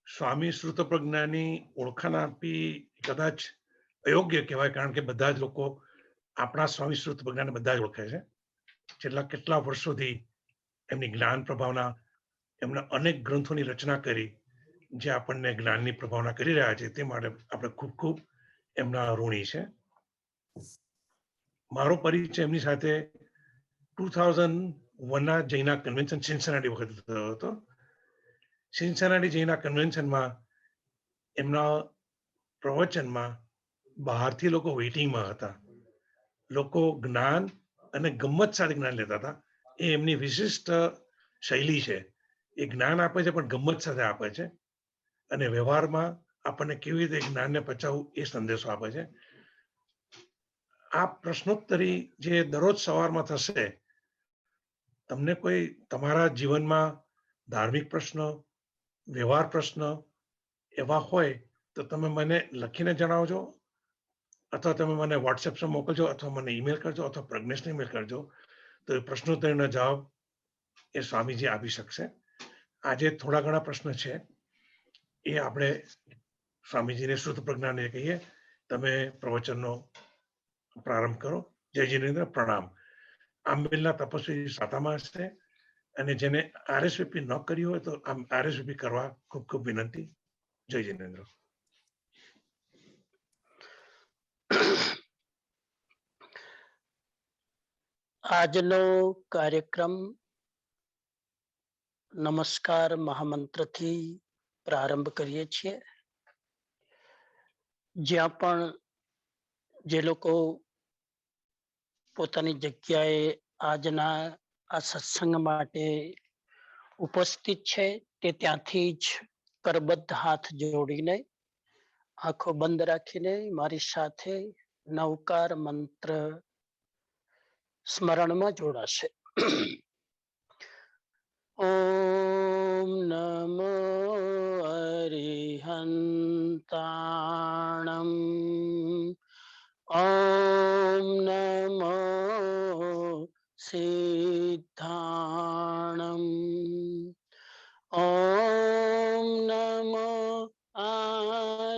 સ્વામી શ્રુત પ્રજ્ઞાની ઓળખાણ આપી કદાચ અયોગ્ય કહેવાય, કારણ કે બધા જ લોકો આપણા સ્વામી શ્રુત પ્રજ્ઞાને બધા જ ઓળખે છે. છેલ્લા કેટલા વર્ષોથી એમની જ્ઞાન પ્રભાવના, એમના અનેક ગ્રંથોની રચના કરી, જે આપણને જ્ઞાનની પ્રભાવના કરી રહ્યા છે, તે માટે આપણે ખૂબ ખૂબ એમના ઋણી છે. મારો પરિચય એમની સાથે 2001ના જૈના કન્વેન્શન સિન્સનાટી વખતે થયો હતો. સિન્સનાટી જૈના કન્વેન્શનમાં એમના પ્રવચનમાં બહારથી લોકો વેઇટિંગમાં હતા. લોકો જ્ઞાન અને ગમ્મત સાથે જ્ઞાન લેતા હતા. એ એમની વિશિષ્ટ શૈલી છે. એ જ્ઞાન આપે છે પણ ગમ્મત સાથે આપે છે, અને વ્યવહારમાં આપણને કેવી રીતે જ્ઞાનને પચાવવું એ સંદેશો આપે છે. આ પ્રશ્નોત્તરી જે દરરોજ સવારમાં થશે, તમને કોઈ તમારા જીવનમાં ધાર્મિક પ્રશ્ન, વ્યવહાર પ્રશ્ન એવા હોય તો તમે મને લખીને જણાવજો, અથવા તમે મને વોટ્સએપ પર મોકલજો, અથવા મને ઈમેલ કરજો, અથવા પ્રજ્ઞેશને ઈમેલ કરજો. તો એ પ્રશ્નોત્તરીનો જવાબ એ સ્વામીજી આપી શકશે. આજે થોડા ઘણા પ્રશ્ન છે, એ આપણે સ્વામીજીને શ્રુત પ્રજ્ઞાને કહીએ. તમે પ્રવચનનો પ્રારંભ કરો. જય જીનેન્દ્ર, પ્રણામ. આંબેલના તપસ્વી સાતામાં હશે, અને જેને આરએસવીપી ન કરી હોય તો આરએસવીપી કરવા ખૂબ ખૂબ વિનંતી. જય જીનેન્દ્ર. આજનો કાર્યક્રમ નમસ્કાર મહામંત્રથી પ્રારંભ કરીએ છીએ. જ્યાં પણ જે લોકો પોતાની જગ્યાએ આજના આ સત્સંગ માટે ઉપસ્થિત છે, તે ત્યાંથી જ કરબદ્ધ હાથ જોડીને, આંખો બંધ રાખીને મારી સાથે નવકાર મંત્ર સ્મરણમાં જોડાશે. ઓમ નમો અરિહંતાણમ, ઓમ નમો સિદ્ધાણમ, ઓમ નમો આયર્યાણમ,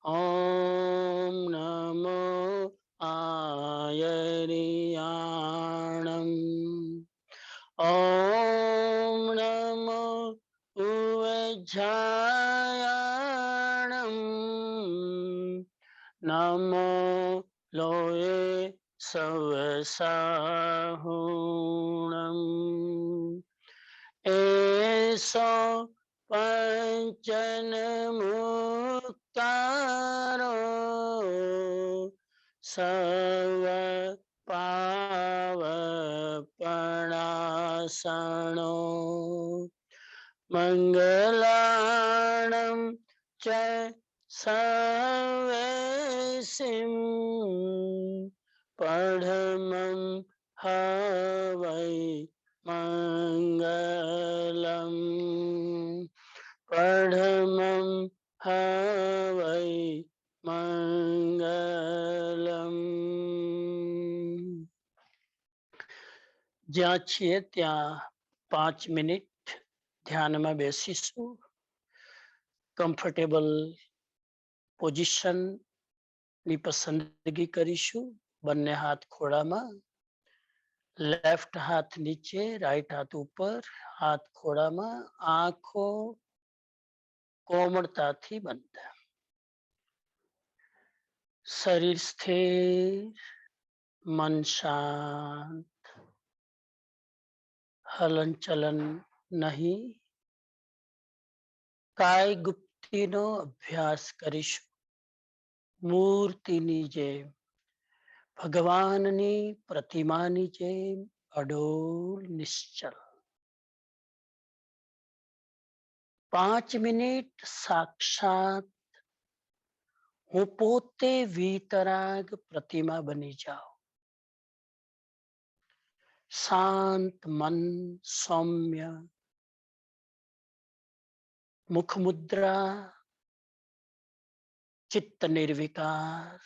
ઓમ નમો આયર્યાણમ, ઓમ નમો ઉવજ્જાયાણમ, નમો લોએ સવસાહુણમ, એસો પંચન મુક્તારો સવ પાવપણાસણો, મંગલાણમ ચ સવેસિમ, પડમમ હવૈ મંગલમ, પડમમ હવૈ મંગલમ. જ્યાં છીએ ત્યાં 5 મિનિટ ધ્યાનમાં બેસીશું. કમ્ફર્ટેબલ પોઝિશન ની પસંદગી કરીશું. બંને હાથ ખોળામાં, લેફ્ટ હાથ નીચે, રાઈટ હાથ ઉપર, હાથ ખોળામાં, આંખો કોમળતાથી બંધ. શરીર સ્થિર, મન શાંત, હલન ચલન નહીં. કાય ગુપ્તીનો અભ્યાસ કરીશું. મૂર્તિની જેમ, ભગવાનની પ્રતિમાની જેમ અડોલ નિશ્ચલ. 5 મિનિટ સાક્ષાત હું પોતે વીતરાગ પ્રતિમા બની જાઉં. શાંત મન, સૌમ્ય મુખ મુદ્રા, ચિત્ત નિર્વિકાર,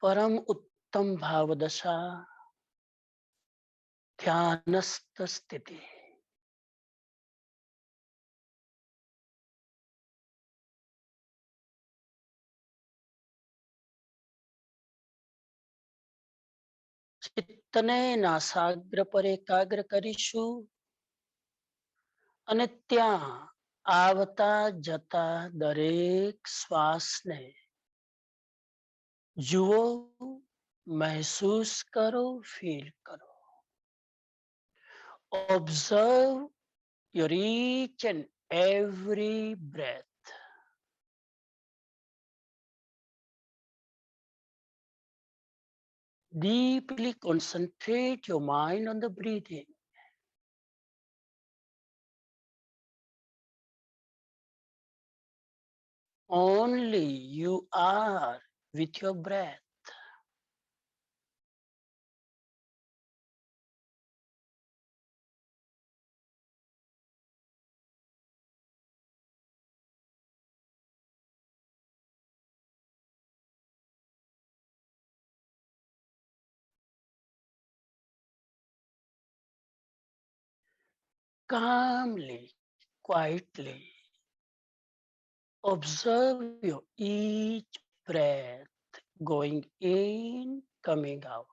પરમ ઉત્તમ ભાવ દશા, ध्यानस्थ स्थिति। ચિત્તને નાસાગ્ર પર એકાગ્ર કરીશું અને ત્યાં આવતા જતા દરેક શ્વાસને જુઓ, મહેસૂસ કરો, ફીલ કરો. Observe your each and every breath. Deeply concentrate your mind on the breathing. Only you are with your breath. Calmly, quietly observe your each breath going in, coming out.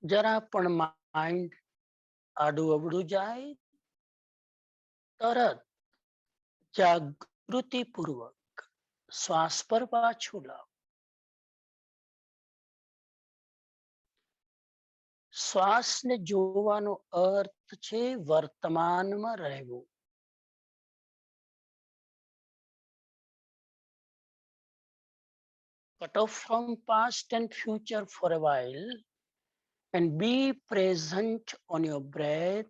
જરા પણ માઇન્ડ આડું અવડું જાય તરત જાગૃતિપૂર્વક શ્વાસ પર પાછું લાવો. શ્વાસને જોવાનો અર્થ છે વર્તમાનમાં રહેવું. Cut off from past and future for a while and be present on your breath.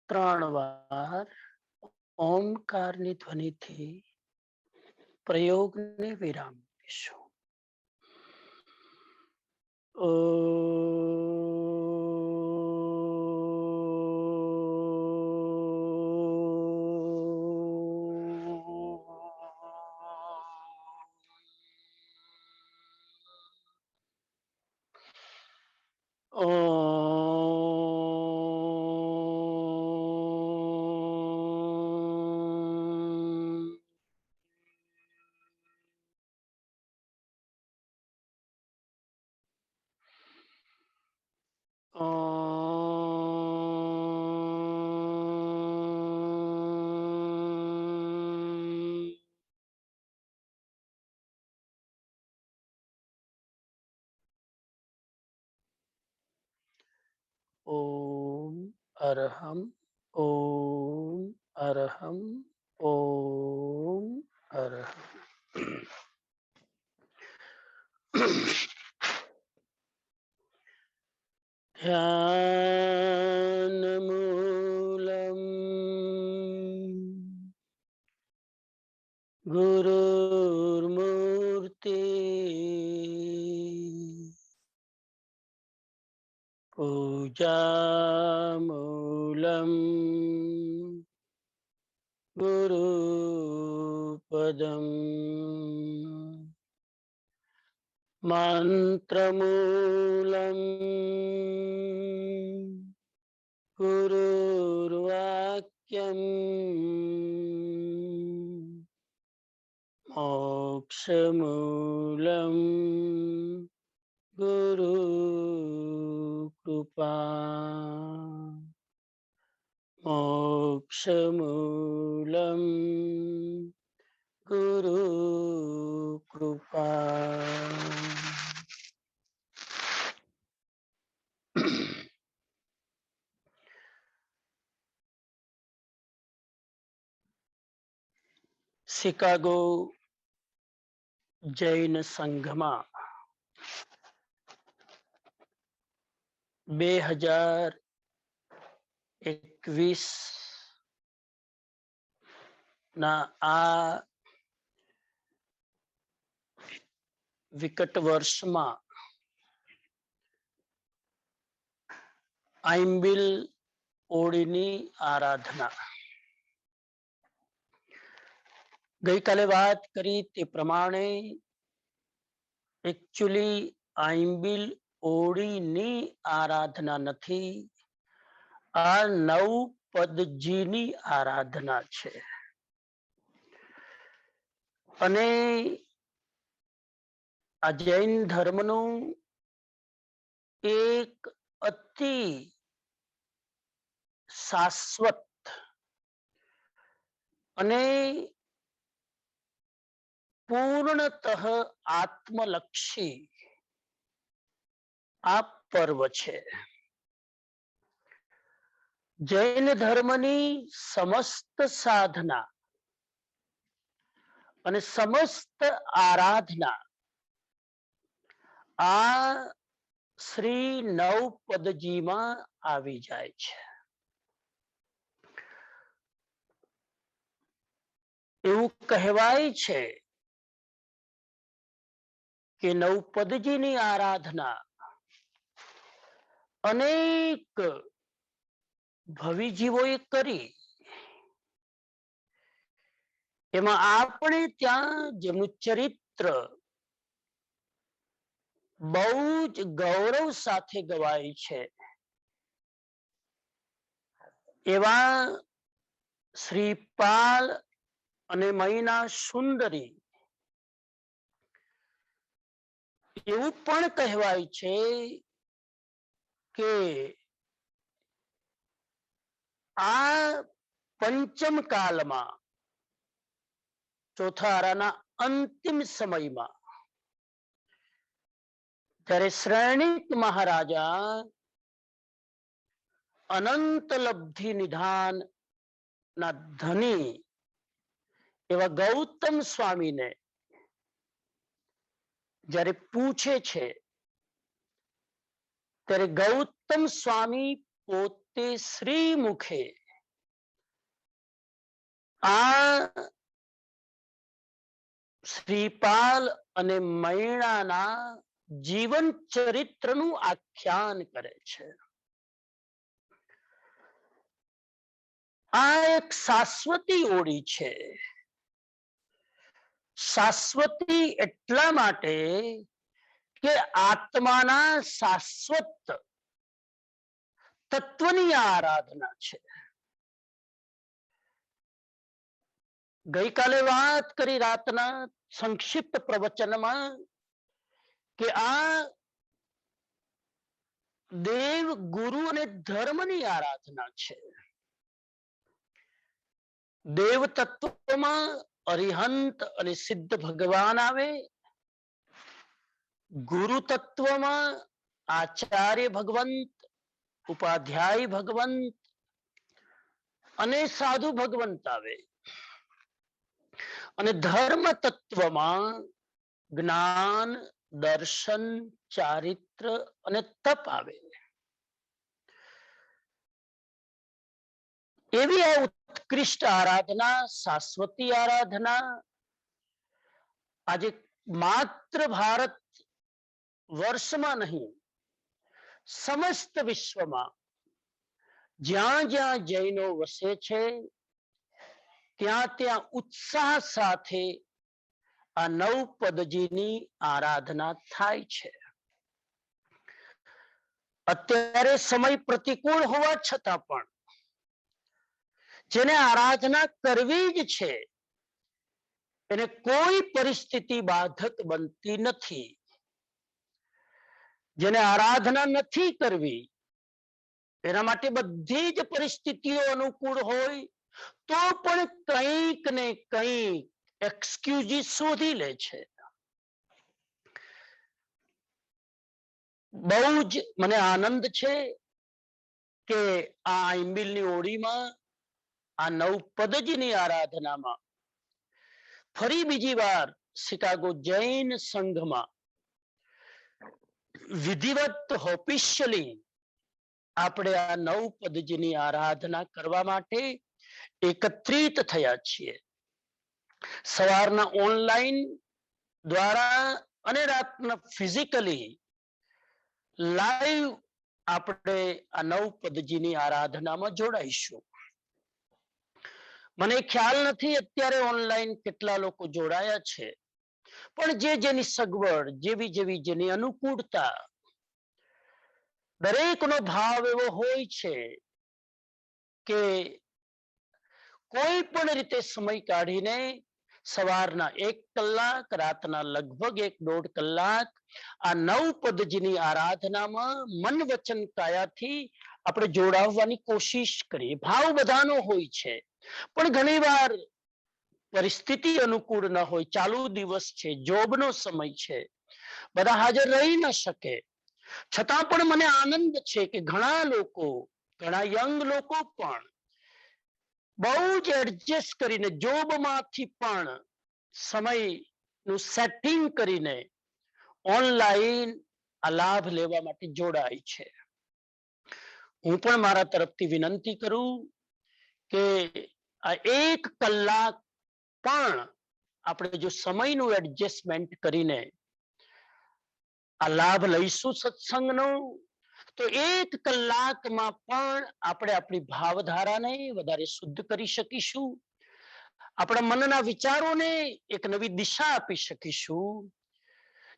ત્રણ વાર ઓમકારની ધ્વનિથી પ્રયોગને વિરામ આપીશું. ઓમ અરહમ ઓમ અરહમ ઓમ અરહમ. ધ્યાનમૂલમ ગુરુર્મૂર્તિ પૂજામૂલમ ગુરુપદમ મંત્રમૂલમ ગુરુર્વાક્યમ મોક્ષમૂલમ ગુરુ કૃપા મોક્ષમૂલમ ગુરુ કૃપા. શિકાગો જૈન સંઘમાં 2021 ના આ વિકટ વર્ષમાં આઈમ્બિલ ઓળીની આરાધના. ગઈકાલે વાત કરી તે પ્રમાણે એકચ્યુઅલી આઈમ્બિલ ઓળીની આરાધના નથી, આ નવ પદજીની આરાધના છે. અને આ જૈન ધર્મનું એક અતિ શાશ્વત અને પૂર્ણતઃ આત્મલક્ષી આ પર્વ છે. જૈન ધર્મની સમસ્ત સાધના અને સમસ્ત આરાધના આ શ્રી નવપદજીમાં આવી જાય છે. એવું કહેવાય છે કે નવપદજીની આરાધના અનેક ભવિજીવોએ કરી. એમાં આપણે ત્યાં જેમનું ચરિત્ર બહુ જ ગૌરવ સાથે ગવાય છે એવા શ્રીપાલ અને મૈના સુંદરી. એવું પણ કહેવાય છે કે આ પંચમ કાલમાં ચોથા આરાના અંતિમ સમયમાં ત્યારે શ્રેણિક મહારાજા અનંત લબ્ધિ નિધાન ના ધની એવા ગૌતમ સ્વામીને જ્યારે પૂછે છે ત્યારે ગૌતમ સ્વામી પોતે શ્રી મુખે આ શ્રીપાલ અને મૈણાના જીવન ચરિત્રનું આખ્યાન કરે છે. આ એક શાશ્વતી ઓળી છે. શાશ્વતી એટલા માટે કે આત્માના શાશ્વત તત્વની આરાધના છે. ગઈકાલે વાત કરી રાતના સંક્ષિપ્ત પ્રવચનમાં કે આ દેવ ગુરુ અને ધર્મની આરાધના છે. દેવ તત્વમાં અરિહંત અને સિદ્ધ ભગવાન આવે, ગુરુ તત્વમાં આચાર્ય ભગવંત, ઉપાધ્યાય ભગવંત અને સાધુ ભગવંત આવે, અને ધર્મ તત્વમાં જ્ઞાન, દર્શન, ચારિત્ર અને તપ આવે. એવી આ ઉત્કૃષ્ટ આરાધના, શાશ્વતી આરાધના આજે માત્ર ભારત વર્ષમાં નહીં, સમસ્ત વિશ્વમાં જ્યાં જ્યાં જૈનો વસે છે ત્યાં ત્યાં ઉત્સાહ સાથે આ નવપદજીની આરાધના થાય છે. અત્યારે સમય પ્રતિકૂળ હોવા છતાં પણ જેને આરાધના કરવી જ છે એને કોઈ પરિસ્થિતિ બાધક બનતી નથી. જેને આરાધના નથી કરવી એના માટે બધી જ પરિસ્થિતિઓ અનુકૂળ હોય તો પણ કંઈક ને કંઈક એક્સક્યુઝીસ શોધી લે છે. બહુ જ મને આનંદ છે કે આ આંબિલની ઓળીમાં આ નવપદજીની આરાધનામાં ફરી બીજી વાર શિકાગો જૈન સંઘમાં વિધિવત ઓફિશિયલી આપણે આ નવપદજીની આરાધના કરવા માટે એકત્રિત થયા છીએ. સવારના ઓનલાઈન દ્વારા અને રાતના ફિઝિકલી લાઈવ આપણે આ નવપદજીની આરાધનામાં જોડાઈશું. મને ખ્યાલ નથી અત્યારે ઓનલાઈન કેટલા લોકો જોડાયા છે, પણ જેની સગવડ, જેવી જેની અનુકૂળતા, દરેકનો ભાવ એવો હોય છે કે કોઈ પણ રીતે સમય કાઢીને સવારના 1 કલાક, રાતના લગભગ 1-1.5 કલાક આ નવપદજીની આરાધનામાં મન વચન કાયાથી આપણે જોડાવવાની કોશિશ કરીએ. ભાવ બધાનો હોય છે, પણ ઘણીવાર પરિસ્થિતિ અનુકૂળ ન હોય, ચાલુ દિવસ છે, જોબનો સમય છે, બધા હાજર રહી ન શકે, છતાં પણ મને આનંદ છે કે ઘણા લોકો, ઘણા યંગ લોકો પણ બહુ જ એડજસ્ટ કરીને જોબમાંથી પણ સમયનું સેટિંગ કરીને ઓનલાઈન આ લાભ લેવા માટે જોડાય છે. હું પણ મારા તરફથી વિનંતી કરું કે આ 1 કલાક પણ આપણે જો સમયનું એડજસ્ટમેન્ટ કરીને આ લાભ લઈશું સત્સંગનો, તો 1 કલાકમાં પણ આપણે આપણી ભાવધારાને વધારે શુદ્ધ કરી શકીશું, આપણા મનના વિચારોને એક નવી દિશા આપી શકીશું,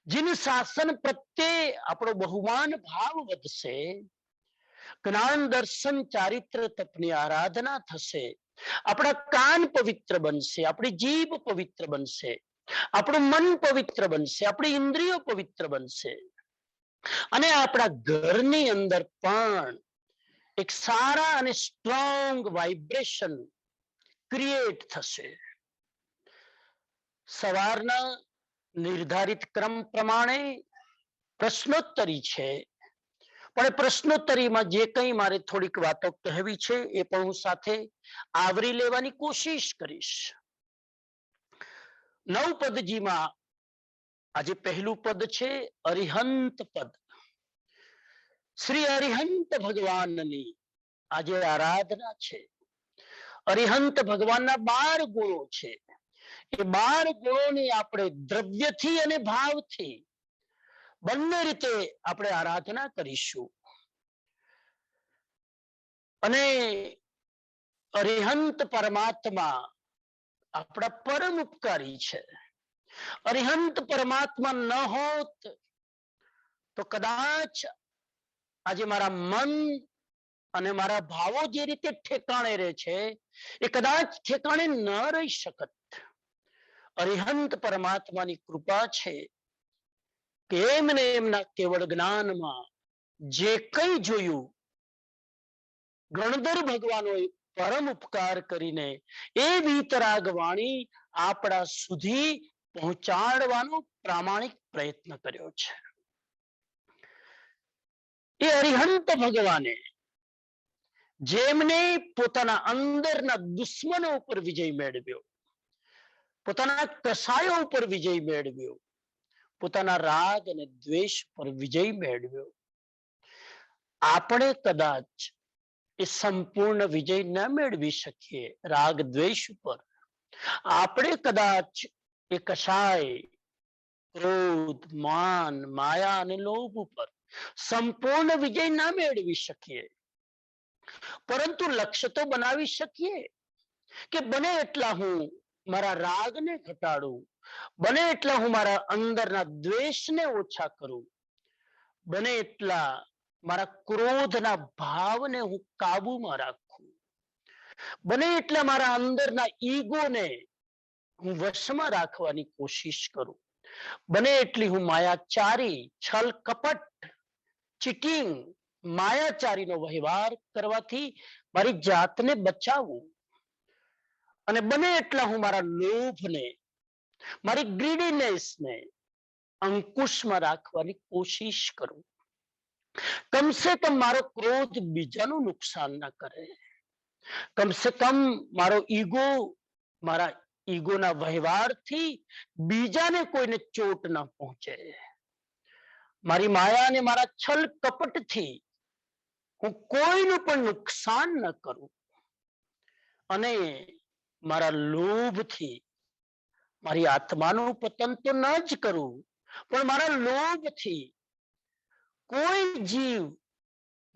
જીન શાસન પ્રત્યે આપણો બહુમાન ભાવ વધશે, જ્ઞાન, દર્શન, ચારિત્ર, તપની આરાધના થશે, આપણા કાન પવિત્ર બનશે, આપણી જીભ પવિત્ર બનશે, આપણું મન પવિત્ર બનશે, આપણી ઇન્દ્રિયો પવિત્ર બનશે, અને આપણા ઘરની અંદર પણ એક સારા અને સ્ટ્રોંગ વાઇબ્રેશન ક્રિએટ થશે. સવારના નિર્ધારિત ક્રમ પ્રમાણે પ્રશ્નોત્તરી છે, પણ પ્રશ્નોત્તરીમાં જે કંઈ મારે થોડીક વાતો કહેવી છે એ પણ હું સાથે આવરી લેવાની કોશિશ કરીશ. નવપદજીમાં આજે પહેલું પદ છે અરિહંત પદ. શ્રી અરિહંત ભગવાનની આજે આરાધના છે. અરિહંત ભગવાનના 12 ગુણો છે. એ 12 ગુણોની આપણે દ્રવ્યથી અને ભાવથી બંને રીતે આપણે આરાધના કરીશું. અને અરિહંત પરમાત્મા આપણા પરમ ઉપકારી છે. અરિહંત પરમાત્મા ન હોત તો કદાચ આજે મારા મન અને મારા ભાવો જે રીતે ઠેકાણે રહે છે એ કદાચ ઠેકાણે ન રહી શકત. અરિહંત પરમાત્માની કૃપા છે કે એમને એમના કેવળ જ્ઞાનમાં જે કંઈ જોયું ગણધર ભગવાનોએ પરમ ઉપકાર કરીને એ વીતરાગ વાણી આપણા સુધી પહોંચાડવાનો પ્રામાણિક પ્રયત્ન કર્યો છે. એ અરિહંત ભગવાને જેમને પોતાના અંદરના દુશ્મનો ઉપર વિજય મેળવ્યો, પોતાના કસાયો ઉપર વિજય મેળવ્યો, પોતાના રાગ અને દ્વેષ પર વિજય મેળવ્યો, આપણે કદાચ એ સંપૂર્ણ વિજય ન મેળવી શકીએ રાગ દ્વેષ ઉપર. આપણે કદાચ એ કશાય ક્રોધ, માન, માયા અને લોભ ઉપર સંપૂર્ણ વિજય ના મેળવી શકીએ, પરંતુ લક્ષ્ય તો બનાવી શકીએ કે બને એટલા હું મારા રાગને ઘટાડું, બને એટલા હું મારા અંદરના દ્વેષને ઓછા કરું, બને એટલા મારા ક્રોધના ભાવને હું કાબુમાં રાખું, બને એટલા મારા અંદરના ઈગોને હું વશમાં રાખવાની કોશિશ કરું, બને એટલી હું માયાચારી, છલ કપટ, ચીટિંગ, માયાચારીનો વહીવટ કરવાથી મારી જાતને બચાવું, અને બને એટલા હું મારા લોભને, મારી ગ્રીડીનેસને અંકુશમાં રાખવાની કોશિશ કરું. કમસે કમ મારો ક્રોધ બીજાનું નુકસાન ના કરે, કમસે કમ મારો ઈગો, મારા ઈગોના વહીવટથી બીજાને કોઈને ચોટ ન પહોંચે, મારી માયા અને મારા છલ કપટથી હું કોઈનું પણ નુકસાન ન કરું, અને મારા લોભથી મારી આત્માનું પતન તો ન જ કરું, પણ મારા લોભથી કોઈ જીવ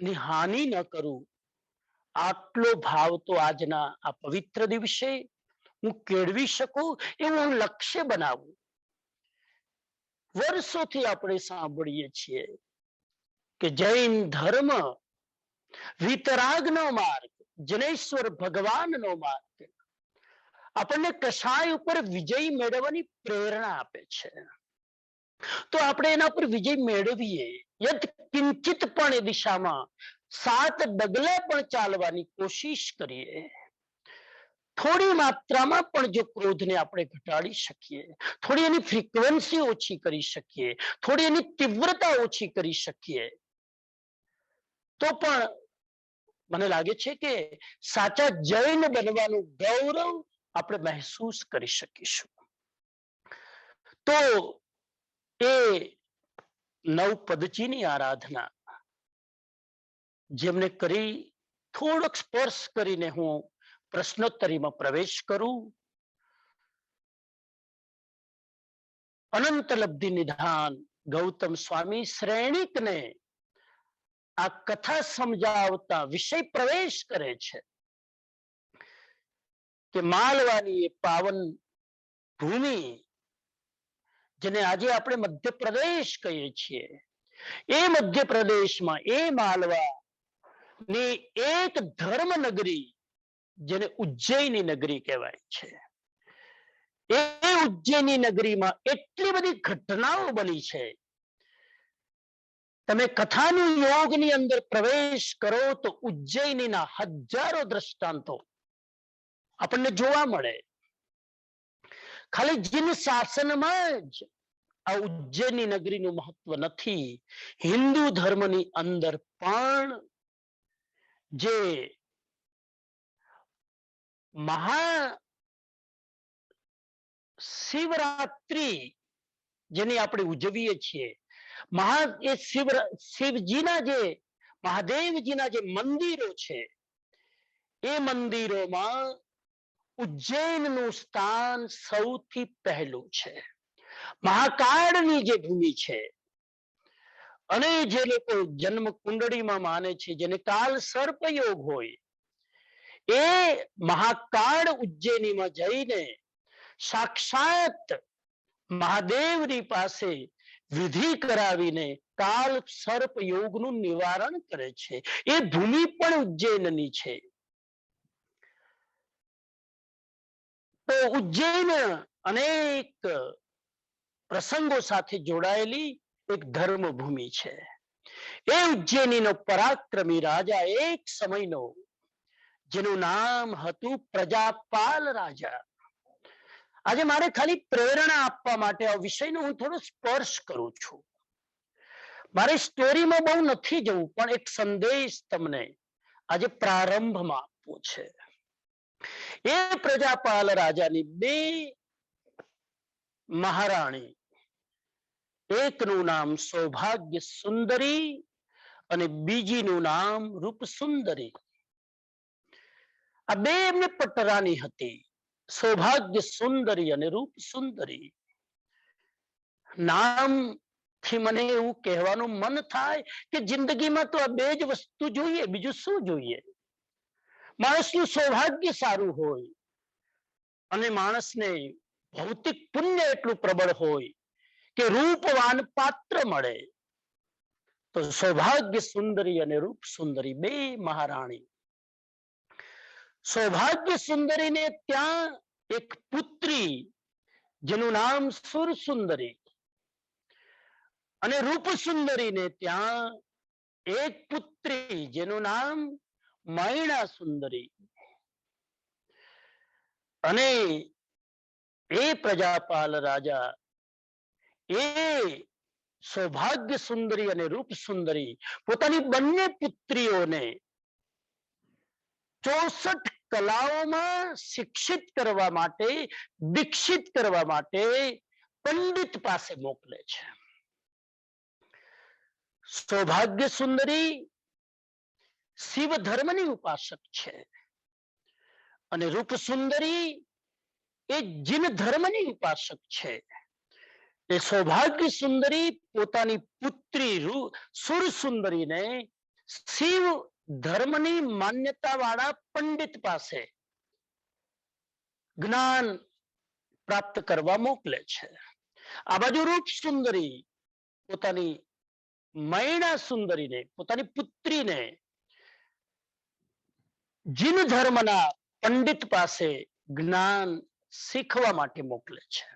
ની હાનિ ન કરું. આટલો ભાવ તો આજના આ પવિત્ર દિવસે હું કેળવી શકું એવું હું લક્ષ્ય બનાવું. વર્ષોથી આપણે સાંભળીએ છીએ કે જૈન ધર્મ વિતરાગનો માર્ગ, જનેશ્વર ભગવાનનો માર્ગ આપણને કશાય ઉપર વિજય મેળવવાની પ્રેરણા આપે છે. તો આપણે એના પર વિજય મેળવીએ, યદ કિંચિત પણ એ દિશામાં 7 ડગલા પણ ચાલવાની કોશિશ કરીએ. થોડી માત્રામાં પણ જો ક્રોધને આપણે ઘટાડી શકીએ, થોડી એની ફ્રીક્વન્સી ઓછી કરી શકીએ, થોડી એની તીવ્રતા ઓછી કરી શકીએ, તો પણ મને લાગે છે કે સાચા જૈન બનવાનું ગૌરવ આપણે મહેસૂસ કરી શકીશું. તો એ 9 પદચીની આરાધના જેમને કરી, થોડોક સ્પર્શ કરીને હું પ્રશ્નોત્તરીમાં પ્રવેશ કરું. અનંત લબ્ધિ નિધાન ગૌતમ સ્વામી શ્રેણિકને આ કથા સમજાવતા વિષય પ્રવેશ કરે છે કે માલવાની એ પાવન ભૂમિ, જેને આજે આપણે મધ્યપ્રદેશ કહીએ છીએ, એ મધ્યપ્રદેશમાં એ માલવા ની એક ધર્મ નગરી જેને ઉજ્જૈની નગરી કહેવાય છે, એ ઉજ્જૈની નગરીમાં એટલી બધી ઘટનાઓ બની છે. તમે કથાનું યોગની અંદર પ્રવેશ કરો તો ઉજ્જૈનીના હજારો દ્રષ્ટાંતો આપણને જોવા મળે. ખાલી જીન શાસનમાં જ આ ઉજ્જૈની નગરીનું મહત્વ નથી, હિન્દુ ધર્મની અંદર પણ જે મહા શિવરાત્રી જેની આપણે ઉજવીએ છીએ, એ શિવજીના જે મહાદેવજીના જે મંદિરો છે, એ મંદિરોમાં ઉજ્જૈનનું સ્થાન સૌથી પહેલું છે. મહાકાળની જે ભૂમિ છે અને જે લોકો જન્મ કુંડળીમાં માને છે, જેને કાલ સર્પયોગ હોય, એ મહાકાળ ઉજ્જૈનીમાં જઈને સાક્ષાત મહાદેવની પાસે વિધિ કરાવીને કાલ સર્પ યોગનું નિવારણ કરે છે. એ ભૂમિ પણ ઉજ્જૈનની છે. તો ઉજ્જૈન અનેક પ્રસંગો સાથે જોડાયેલી એક ધર્મ ભૂમિ છે. એ ઉજ્જૈનીનો પરાક્રમી રાજા એક સમયનો, જેનું નામ હતું પ્રજાપાલ રાજા. આજે મારે ખાલી પ્રેરણા આપવા માટે આ વિષયનો હું થોડો સ્પર્શ કરું છું. મારે સ્ટોરીમાં બહુ નથી જવું, પણ એક સંદેશ તમને આજે પ્રારંભમાં આપવો છે. એ પ્રજાપાલ રાજાની બે મહારાણી, એકનું નામ સૌભાગ્ય સુંદરી અને બીજીનું નામ રૂપ સુંદરી. આ બે એમને પટરાની હતી, સૌભાગ્ય સુંદરી અને રૂપ સુંદરી. નામ થી મને એવું કહેવાનું મન થાય કે જિંદગીમાં તો આ બે જ વસ્તુ જોઈએ, બીજું શું જોઈએ? માણસનું સૌભાગ્ય સારું હોય અને માણસને ભૌતિક પુણ્ય એટલું પ્રબળ હોય કે રૂપવાન પાત્ર મળે, તો સૌભાગ્ય સુંદરી અને રૂપ સુંદરી બે મહારાણી. સૌભાગ્ય સુંદરીને ત્યાં એક પુત્રી, જેનું નામ સુર સુંદરી, અને રૂપ સુંદરીને ત્યાં એક પુત્રી, જેનું નામ મૈણા સુંદરી. અને એ પ્રજાપાલ રાજા એ સૌભાગ્ય સુંદરી અને રૂપ સુંદરી પોતાની બંને પુત્રીઓને 64 કલાઓમાં શિક્ષિત કરવા માટે, દીક્ષિત કરવા માટે પંડિત પાસે મોકલે છે. સૌભાગ્ય સુંદરી શિવ ધર્મની ઉપાસક છે અને રૂપ સુંદરી એ જીન ધર્મની ઉપાસક છે. એ સૌભાગ્ય સુંદરી પોતાની પુત્રી સુર સુંદરીને શિવ ધર્મની માન્યતા વાળા પંડિત પાસે જ્ઞાન પ્રાપ્ત કરવા મોકલે છે. આ બાજુ રૂપ સુંદરી પોતાની મૈણા સુંદરીને, પોતાની પુત્રીને જીન ધર્મના પંડિત પાસે જ્ઞાન શીખવા માટે મોકલે છે.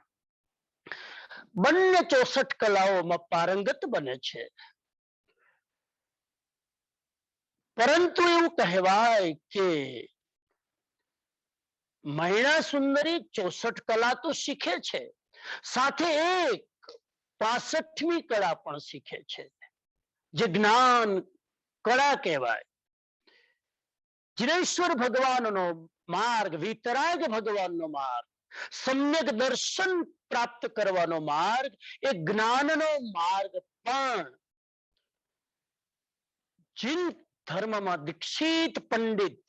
બંને 64 કલાઓમાં પારંગત બને છે. પરંતુ એવું કહેવાય કે મૈણા સુંદરી 64 કલા તો શીખે છે, સાથે એક 65મી કળા પણ શીખે છે, જે જ્ઞાન કળા કહેવાય. જિનેશ્વર ભગવાનનો માર્ગ, વિતરાગ ભગવાનનો માર્ગ, સમ્યક દર્શન પ્રાપ્ત કરવાનો માર્ગ, એ જ્ઞાનનો માર્ગ પણ જીન ધર્મમાં દીક્ષિત પંડિત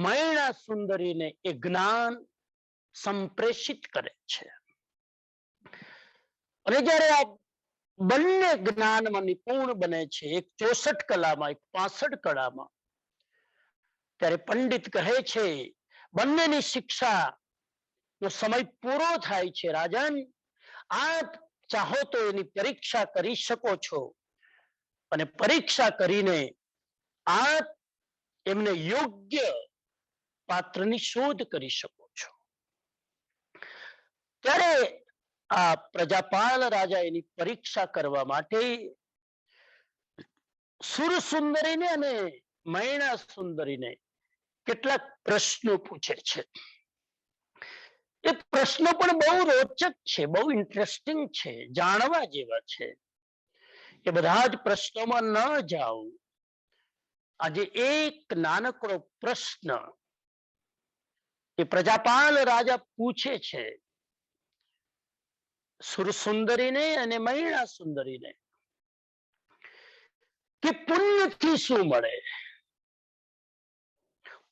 મૈણા સુંદરીને એ જ્ઞાન સંપ્રેષિત કરે છે. અને જ્યારે આ બંને જ્ઞાનમાં નિપુણ બને છે, એક 64 કલામાં, એક 65 કળામાં, ત્યારે પંડિત કહે છે, બંનેની શિક્ષા નો સમય પૂરો થાય છે. રાજન, આપ ચાહો તો એની પરીક્ષા કરી શકો છો અને પરીક્ષા કરીને આપ એમને યોગ્ય પાત્રની શોધ કરી શકો છો. ત્યારે આ પ્રજાપાલ રાજા એની પરીક્ષા કરવા માટે સુર સુંદરીને અને મૈણા સુંદરીને કેટલાક પ્રશ્નો પૂછે છે. એ પ્રશ્નો પણ બહુ રોચક છે, બહુ ઇન્ટરેસ્ટિંગ છે, જાણવા જેવા છે. એ બધા જ પ્રશ્નોમાં ન જાઓ. આજે એક નાનકડો પ્રશ્ન એ પ્રજાપાલ રાજા પૂછે છે સુરસુંદરીને અને મૈણા સુંદરીને, કે પુણ્યથી શું મળે,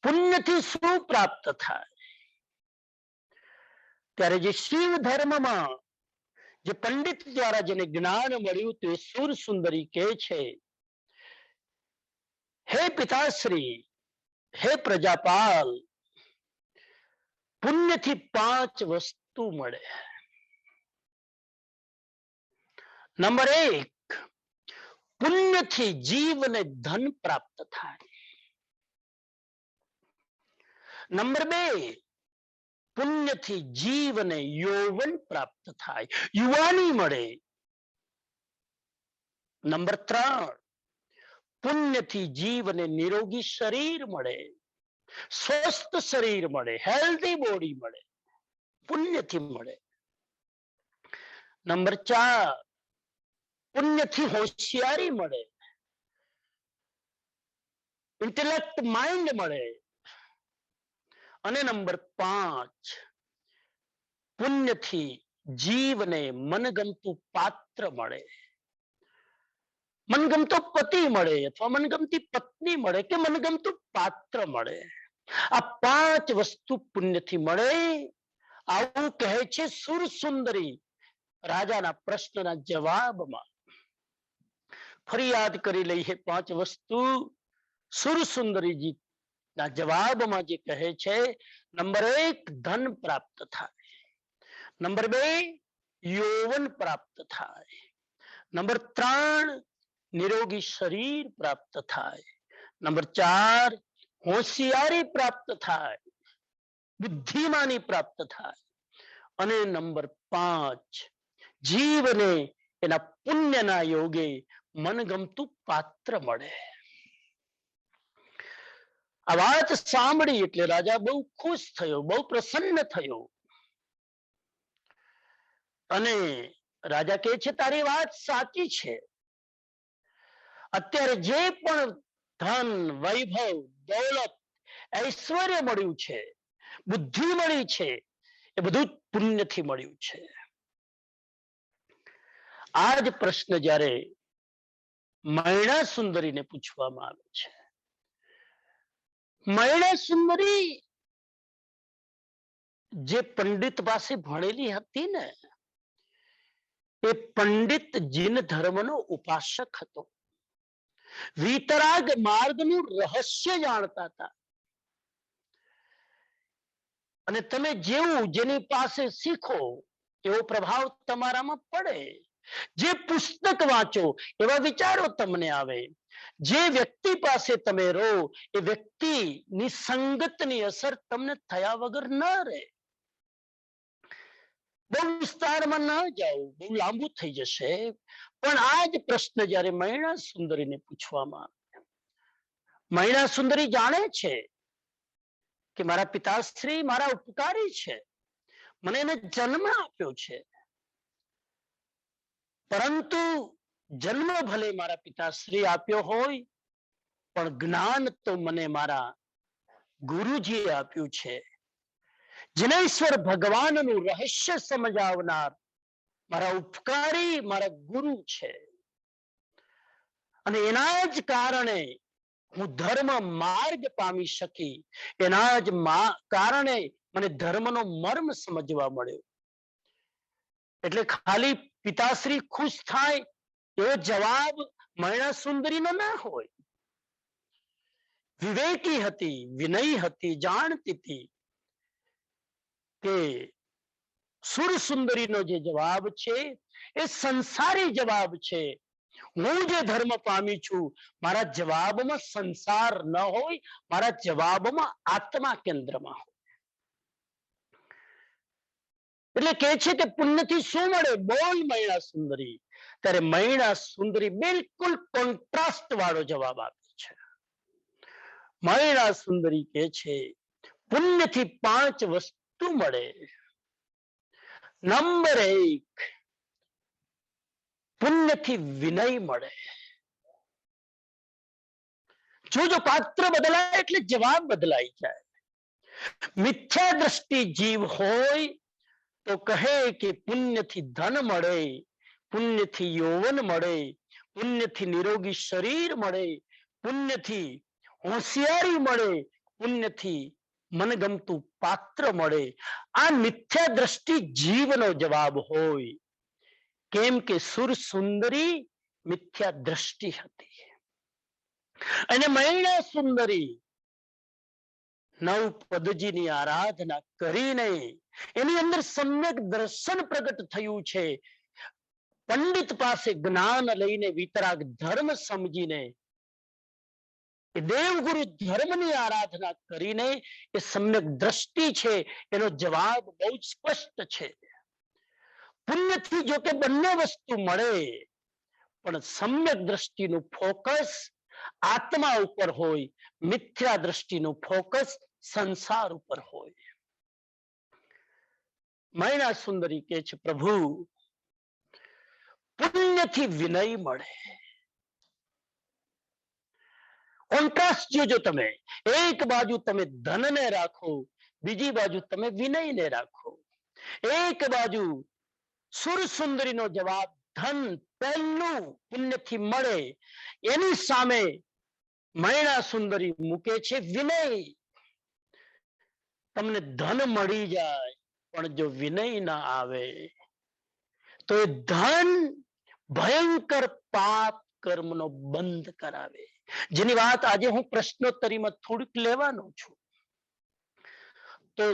પુણ્યથી શું પ્રાપ્ત થાય. ત્યારે જે શિવ ધર્મમાં જે પંડિત દ્વારા જેને જ્ઞાન મળ્યું તે સુર સુંદરી કહે છે, હે પિતાશ્રી, હે પ્રજાપાલ, પુણ્યથી 5 વસ્તુ મળે. નંબર 1, પુણ્યથી જીવને ધન પ્રાપ્ત થાય. નંબર 2, પુણ્યથી જીવને યૌવન પ્રાપ્ત થાય, યુવાની મળે. નંબર 3, પુણ્યથી જીવને નિરોગી શરીર મળે, સ્વસ્થ શરીર મળે, હેલ્ધી બોડી મળે, પુણ્યથી મળે. નંબર 4, પુણ્યથી હોશિયારી મળે, ઇન્ટેલેક્ટ માઇન્ડ મળે. અને નંબર 5, પુણ્યથી જીવને મનગમતું પાત્ર મળે, મનગમતો પતિ મળે અથવા મનગમતી પત્ની મળે કે મનગમતું પાત્ર મળે. આ 5 વસ્તુ પુણ્યથી મળે. આવું કહે છે સુર સુંદરી રાજાના પ્રશ્નના જવાબમાં. ફરી યાદ કરી લઈએ 5 વસ્તુ સુર સુંદરીજી ના જવાબમાં જે કહે છે. નંબર 1, ધન પ્રાપ્ત થાય. નંબર 2, યૌવન પ્રાપ્ત થાય. નંબર 3, નિરોગી શરીર પ્રાપ્ત થાય. નંબર 4, હોશિયારી પ્રાપ્ત થાય, બુદ્ધિમાની પ્રાપ્ત થાય. અને નંબર 5, જીવને એના પુણ્યના યોગે મનગમતું પાત્ર મળે. આ વાત સાંભળી એટલે રાજા બહુ ખુશ થયો, બહુ પ્રસન્ન થયો. અને રાજા કહે છે, તારી વાત સાચી છે. અત્યારે જે પણ ધન, વૈભવ, દૌલત, ઐશ્વર્ય મળ્યું છે, બુદ્ધિ મળી છે, એ બધું પુણ્યથી મળ્યું છે. આ જ પ્રશ્ન જ્યારે મૈણા સુંદરીને પૂછવામાં આવે છે. મૈણા સુંદરી જે પંડિત પાસે ભણેલી હતી ને, એ પંડિત જીન ધર્મનો ઉપાસક હતો. વિતરાગ માર્ગનું રહસ્ય જાણતા હતા. અને તમે જેવું જેની પાસે શીખો એવો પ્રભાવ તમારામાં પડે. જે પુસ્તક વાંચો એવા વિચારો તમને આવે. જે વ્યક્તિ પાસે તમે રહો એ વ્યક્તિની સંગતની અસર તમને થયા વગર ન રહે. બહુ વિસ્તારમાં ન જાઓ, બહુ લાંબુ થઈ જશે. પણ આ જ પ્રશ્ન જ્યારે મૈણા સુંદરીને પૂછવામાં આવે, મૈણા સુંદરી જાણે છે કે મારા પિતાશ્રી મારા ઉપકારી છે, મને એને જન્મ આપ્યો છે. પરંતુ જન્મ ભલે મારા પિતાશ્રી આપ્યો હોય, પણ જ્ઞાન તો મને મારા ગુરુજીએ આપ્યું છે. જિનેશ્વર ભગવાનનું રહસ્ય સમજાવનાર મારા ઉપકારી મારા ગુરુ છે. અને એના જ કારણે હું ધર્મ માર્ગ પામી શકી. એના જ કારણે મને ધર્મનો મર્મ સમજવા મળ્યો. એટલે ખાલી પિતાશ્રી ખુશ થાય એવો જવાબ મૈણા સુંદરીનો ના હોય. વિવેકી હતી, વિનયી હતી, જાણતી હતી કે સુર સુંદરીનો જે જવાબ છે એ સંસારી જવાબ છે. હું જે ધર્મ પામી છું, મારા જવાબમાં સંસાર ન હોય, મારા જવાબમાં આત્મા કેન્દ્રમાં હોય. એટલે કે છે કે પુણ્યથી શું મળે, બોલ મૈણા સુંદરી. ત્યારે મૈણા સુંદરી બિલકુલ કોન્ટ્રાસ્ટ વાળો જવાબ આપે છે. મૈણા સુંદરી કે છે પુણ્યથી 5 વસ્તુ મળે. નંબર 1, પુણ્યથી વિનય મળે. જો પાત્ર બદલાય એટલે જવાબ બદલાઈ જાય. મિથ્યા દ્રષ્ટિ જીવ હોય તો કહે કે પુણ્યથી ધન મળે, પુણ્યથી યૌવન મળે, પુણ્યથી નિરોગી શરીર મળે, પુણ્યથી હોશિયારી મળે, પુણ્યથી મનગમતું પાત્ર મળે, આ મિથ્યા દ્રષ્ટિ જીવનો જવાબ હોય. કેમ કે સુર સુંદરી મિથ્યા દ્રષ્ટિ હતી અને મહિલા સુંદરી નવ પદજીની આરાધના કરીને એની અંદર સમ્યક દર્શન પ્રગટ થયું છે. પંડિત પાસે જ્ઞાન લઈને વિતરાગ ધર્મ સમજીને દેવગુરુ ધર્મની આરાધના કરીને એ સમ્યક દ્રષ્ટિ છે એનો જવાબ બહુ જ સ્પષ્ટ છે. પુણ્યથી જો કે બંને વસ્તુ મળે, પણ સમ્યક દ્રષ્ટિનું ફોકસ આત્મા ઉપર હોય, મિથ્યા દ્રષ્ટિનું ફોકસ સંસાર ઉપર હોય. મૈણા સુંદરી કે છે, પ્રભુ પુણ્યથી વિનય મળે. કોન્ટ્રાસ્ટ જોજો તમે, એક બાજુ તમે ધનને રાખો, બીજી બાજુ તમે વિનયને રાખો. એક બાજુ સુર સુંદરીનો જવાબ ધન પહેલું પુણ્યથી મળે, એની સામે મૈણા સુંદરી મૂકે છે વિનય. તમને ધન મળી જાય પણ જો વિનય ના આવે તો એ ધન ભયંકર પાપ કર્મનો બંધ કરાવે, જેની વાત આજે હું પ્રશ્નોત્તરીમાં થોડીક લેવાનો છું. તો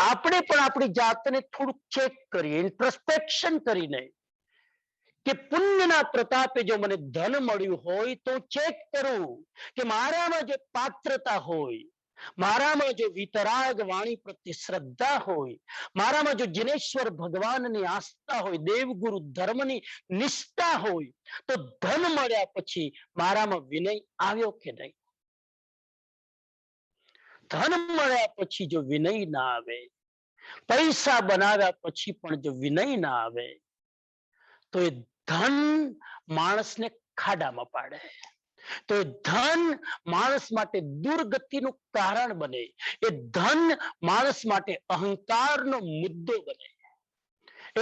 આપણે પણ આપણી જાતને થોડુંક ચેક કરીએ, ઇન્ટ્રોસ્પેક્શન કરીને કે પુણ્યના પ્રતાપે જો મને ધન મળ્યું હોય તો ચેક કરું કે મારામાં જે પાત્રતા હોય, મારામાં જો વિતરાગ વાણી પ્રત્યે શ્રદ્ધા હોય, મારામાં જો જિનેશ્વર ભગવાનની આસ્થા હોય, દેવગુરુ ધર્મની નિષ્ઠા હોય, તો ધન મળ્યા પછી મારામાં વિનય આવ્યો કે નહીં? ધન મળ્યા પછી જો વિનય ના આવે, પૈસા બનાવ્યા પછી પણ જો વિનય ના આવે, તો એ ધન માણસને ખાડામાં પાડે, તો એ ધન માણસ માટે દુર્ગતિનું કારણ બને, એ ધન માણસ માટે અહંકારનો મુદ્દો બને.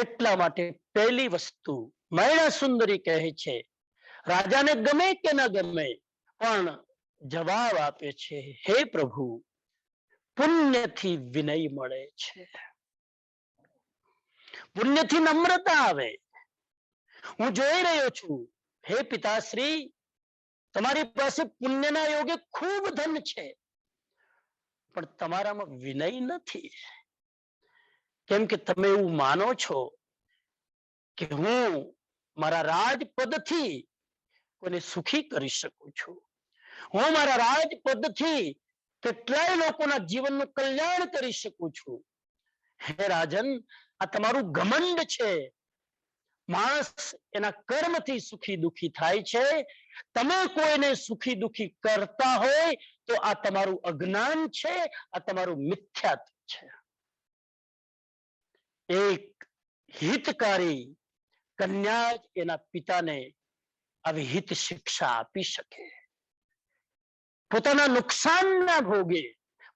એટલા માટે પહેલી વસ્તુ મૈણા સુંદરી કહે છે, રાજાને ગમે કે ન ગમે પણ જવાબ આપે છે, હે પ્રભુ પુણ્યથી વિનય મળે છે, પુણ્યથી નમ્રતા આવે. હું જોઈ રહ્યો છું, હે પિતાશ્રી તમારી પાસે પુણ્યના યોગે ખૂબ ધન છે, પણ તમારામાં વિનય નથી. કેમ કે તમે એવું માનો છો કે હું મારા રાજપદથી કોઈને સુખી કરી શકું છું, હું મારા રાજપદથી કેટલાય લોકોના જીવનનું કલ્યાણ કરી શકું છું. હે રાજન, આ તમારું ઘમંડ છે. માણસ એના કર્મથી સુખી દુખી થાય છે. તમે કોઈને સુખી દુખી કરતા હોય તો આ તમારું અજ્ઞાન છે, આ તમારું મિથ્યાત્વ છે. એક હિતકારી કન્યા જ એના પિતાને આવી હિત શિક્ષા આપી શકે. પોતાના નુકસાનના ભોગે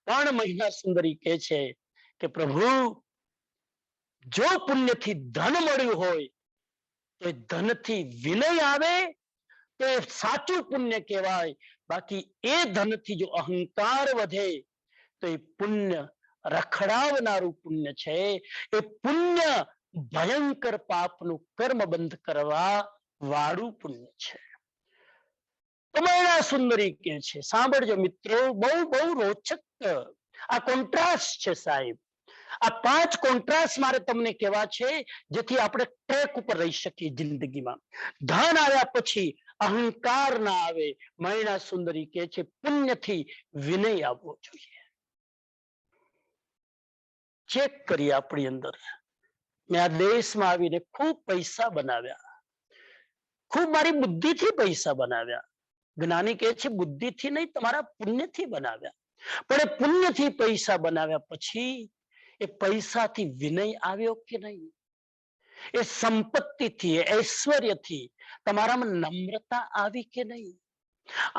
પણ મહિલા સુંદરી કહે છે કે પ્રભુ જો પુણ્યથી ધન મળ્યું હોય તો એ ધનથી વિનય આવે તો એ સાચું પુણ્ય કહેવાય. બાકી એ ધનથી જો અહંકાર વધે તો એ પુણ્ય રખડાવનારું પુણ્ય છે. એ પુણ્ય ભયંકર પાપનું કર્મ બંધ કરવા વાળું પુણ્ય છે. તો મહિલા સુંદરી કે છે, સાંભળજો મિત્રો, બહુ બહુ રોચક આ કોન્ટ્રાસ્ટ છે સાહેબ. આ 5 કોન્ટ્રાસ્ટ મારે તમને કહેવા છે જેથી આપણે ટ્રેક ઉપર રહી શકીએ જિંદગીમાં. ધન આવ્યા પછી અહંકાર ના આવે. મહિલા સુંદરી કે છે પુણ્યથી વિનય આવવો જોઈએ. ચેક કરીએ આપણી અંદર. મેં આ દેશમાં આવીને ખૂબ પૈસા બનાવ્યા, ખૂબ મારી બુદ્ધિથી પૈસા બનાવ્યા. જ્ઞાની કહે છે બુદ્ધિથી નહીં, તમારા પુણ્યથી બનાવ્યા. પણ એ પુણ્યથી પૈસા બનાવ્યા પછી એ પૈસાથી વિનય આવ્યો કે નહીં? એ સંપત્તિથી, ઐશ્વર્યથી તમારામાં નમ્રતા આવી કે નહીં?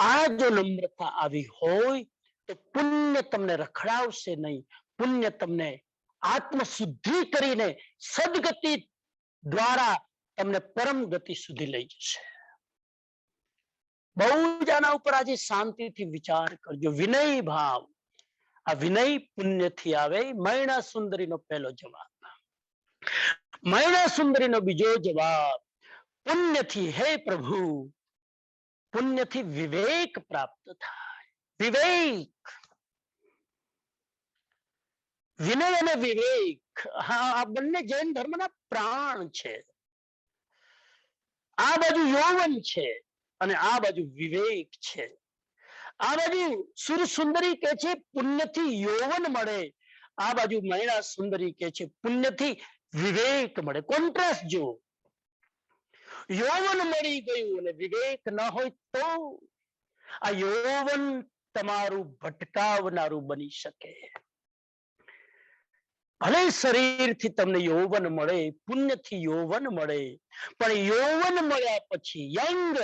આ જો નમ્રતા આવી હોય તો પુણ્ય તમને રખડાવશે નહીં. પુણ્ય તમને આત્મશુદ્ધિ કરીને સદગતિ દ્વારા તમને પરમ ગતિ સુધી લઈ જશે. બહુ જ આના ઉપર આજે શાંતિથી વિચાર કરજો. વિનય ભાવ આ વિનય પુણ્યથી આવે. મૈણા સુંદરીનો પહેલો જવાબ. મૈણા સુંદરીનો બીજો જવાબ પુણ્યથી. હે પ્રભુ, પુણ્યથી વિવેક પ્રાપ્ત થાય. વિવેક, વિનય અને વિવેક, હા, આ બંને જૈન ધર્મના પ્રાણ છે. આ બાજુ યૌવન છે અને આ બાજુ વિવેક છે. આ બાજુ સુર સુંદરી કે છે પુણ્યથી યૌવન મળે, આ બાજુ મૈણા સુંદરી કે છે પુણ્યથી વિવેક મળે. કોન્ટ્રાસ્ટ જો, યૌવન મળી ગયું અને વિવેક ન હોય તો આ યૌવન તમારું ભટકાવનારું બની શકે. ભલે શરીરથી તમને યૌવન મળે, પુણ્યથી યૌવન મળે, પણ યૌવન મળ્યા પછી, યંગ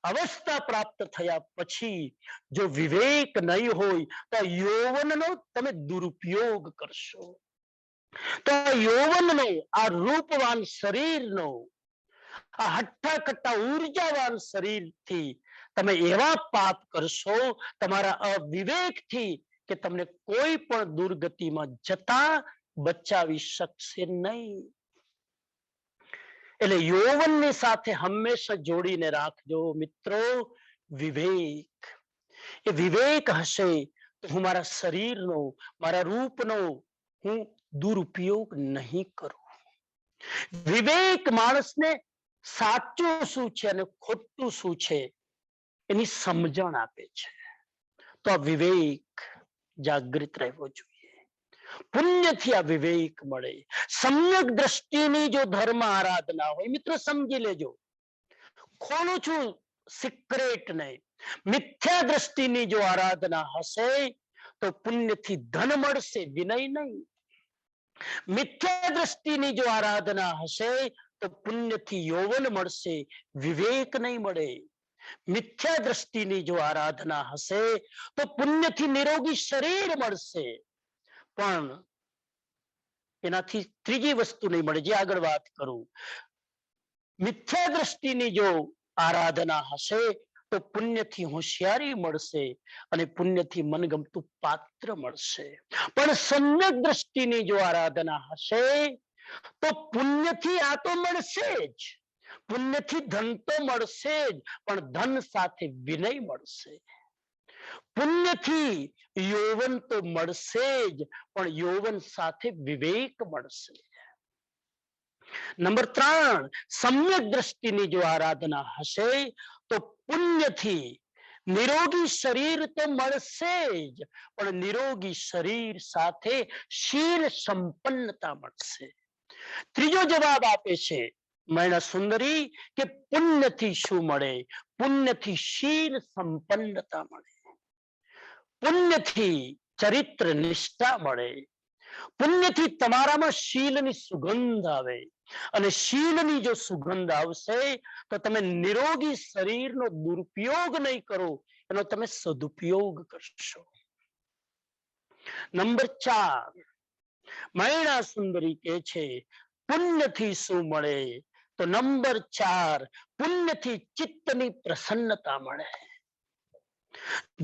અવસ્થા પ્રાપ્ત થયા પછી જો વિવેક નહીં હોય તો યૌવનનો તમે દુરુપયોગ કરશો. તો યૌવનનો, આ રૂપવાન શરીરનો, આ હટ્ટા કટ્ટા ઉર્જાવાન શરીરથી તમે એવા પાપ કરશો તમારા અવિવેકથી કે તમને કોઈ પણ દુર્ગતિમાં જતા બચાવી શકશે નહીં. એટલે યૌવનની સાથે હંમેશા જોડીને રાખજો મિત્રો વિવેક. એ વિવેક હશે તો હું મારા શરીરનો, મારા રૂપનો હું દુરુપયોગ નહીં કરું. વિવેક માણસને સાચું શું છે અને ખોટું શું છે એની સમજણ આપે છે. તો આ વિવેક જાગૃત રહેવો જોઈએ. પુણ્યથી આ વિવેક મળે. સમ્યક દ્રષ્ટિની જો ધર્મ આરાધના હોય, મિત્રો સમજી લેજો, ખોલું છું સિક્રેટ નહીં, મિથ્યા દ્રષ્ટિની જો આરાધના હશે તો પુણ્યથી ધન મળશે, વિનય નહીં. મિથ્યા દ્રષ્ટિની જો આરાધના હશે તો પુણ્યથી યૌવન મળશે, વિવેક નહીં મળે. મિથ્યા દ્રષ્ટિની જો આરાધના હશે તો પુણ્યથી નિરોગી શરીર મળશે, પણ એનાથી ત્રીજી વસ્તુ નહીં મળે જે આગળ વાત કરું. મિથ્યા દ્રષ્ટિની જો આરાધના હશે તો પુણ્યથી હોશિયારી મળશે અને પુણ્યથી મનગમતું પાત્ર મળશે. પણ સમ્યક દ્રષ્ટિની જો આરાધના હશે તો પુણ્યથી આ તો મળશે જ, પુણ્યથી ધન તો મળશે જ, પણ ધન સાથે વિનય મળશે. પુણ્યથી યૌવન તો મળશે જ, પણ યૌવન સાથે વિવેક મળશે. નંબર 3, સમ્યક દ્રષ્ટિની જો આરાધના હશે તો પુણ્યથી નિરોગી શરીર તો મળશે જ, પણ નિરોગી શરીર સાથે શીલ સંપન્નતા મળશે. ત્રીજો જવાબ આપે છે મૈણા સુંદરી કે પુણ્યથી શું મળે? પુણ્યથી શીલ સંપન્નતા મળે, પુણ્યથી ચરિત્ર નિષ્ઠા મળે, પુણ્યથી તમારામાં શીલની સુગંધ આવે, અને શીલની જો સુગંધ આવશે તો તમે નિરોગી શરીરનો દુરુપયોગ નહીં કરો, એનો તમે સદુપયોગ કરશો. નંબર 4, મૈણા સુંદરી કે છે પુણ્યથી શું મળે? તો નંબર 4, પુણ્યથી ચિત્તની પ્રસન્નતા મળે.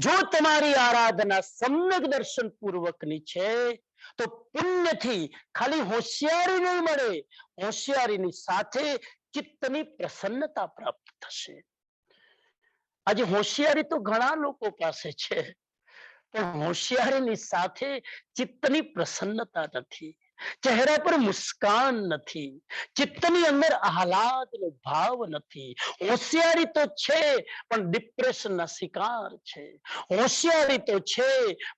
જો તમારી આરાધના સમ્યક દર્શન પૂર્વકની છે તો પુણ્યથી ખાલી હોશિયારી નહીં મળે, હોશિયારીની સાથે ચિત્તની પ્રસન્નતા પ્રાપ્ત થશે. આજે હોશિયારી તો ઘણા લોકો પાસે છે, પણ હોશિયારીની સાથે ચિત્તની પ્રસન્નતા નથી, ચહેરા પર મુસ્કાન નથી, ચિત્તની અંદર આહલાદનો ભાવ નથી. હોશિયારી તો છે પણ ડિપ્રેશનના શિકાર છે. હોશિયારી તો છે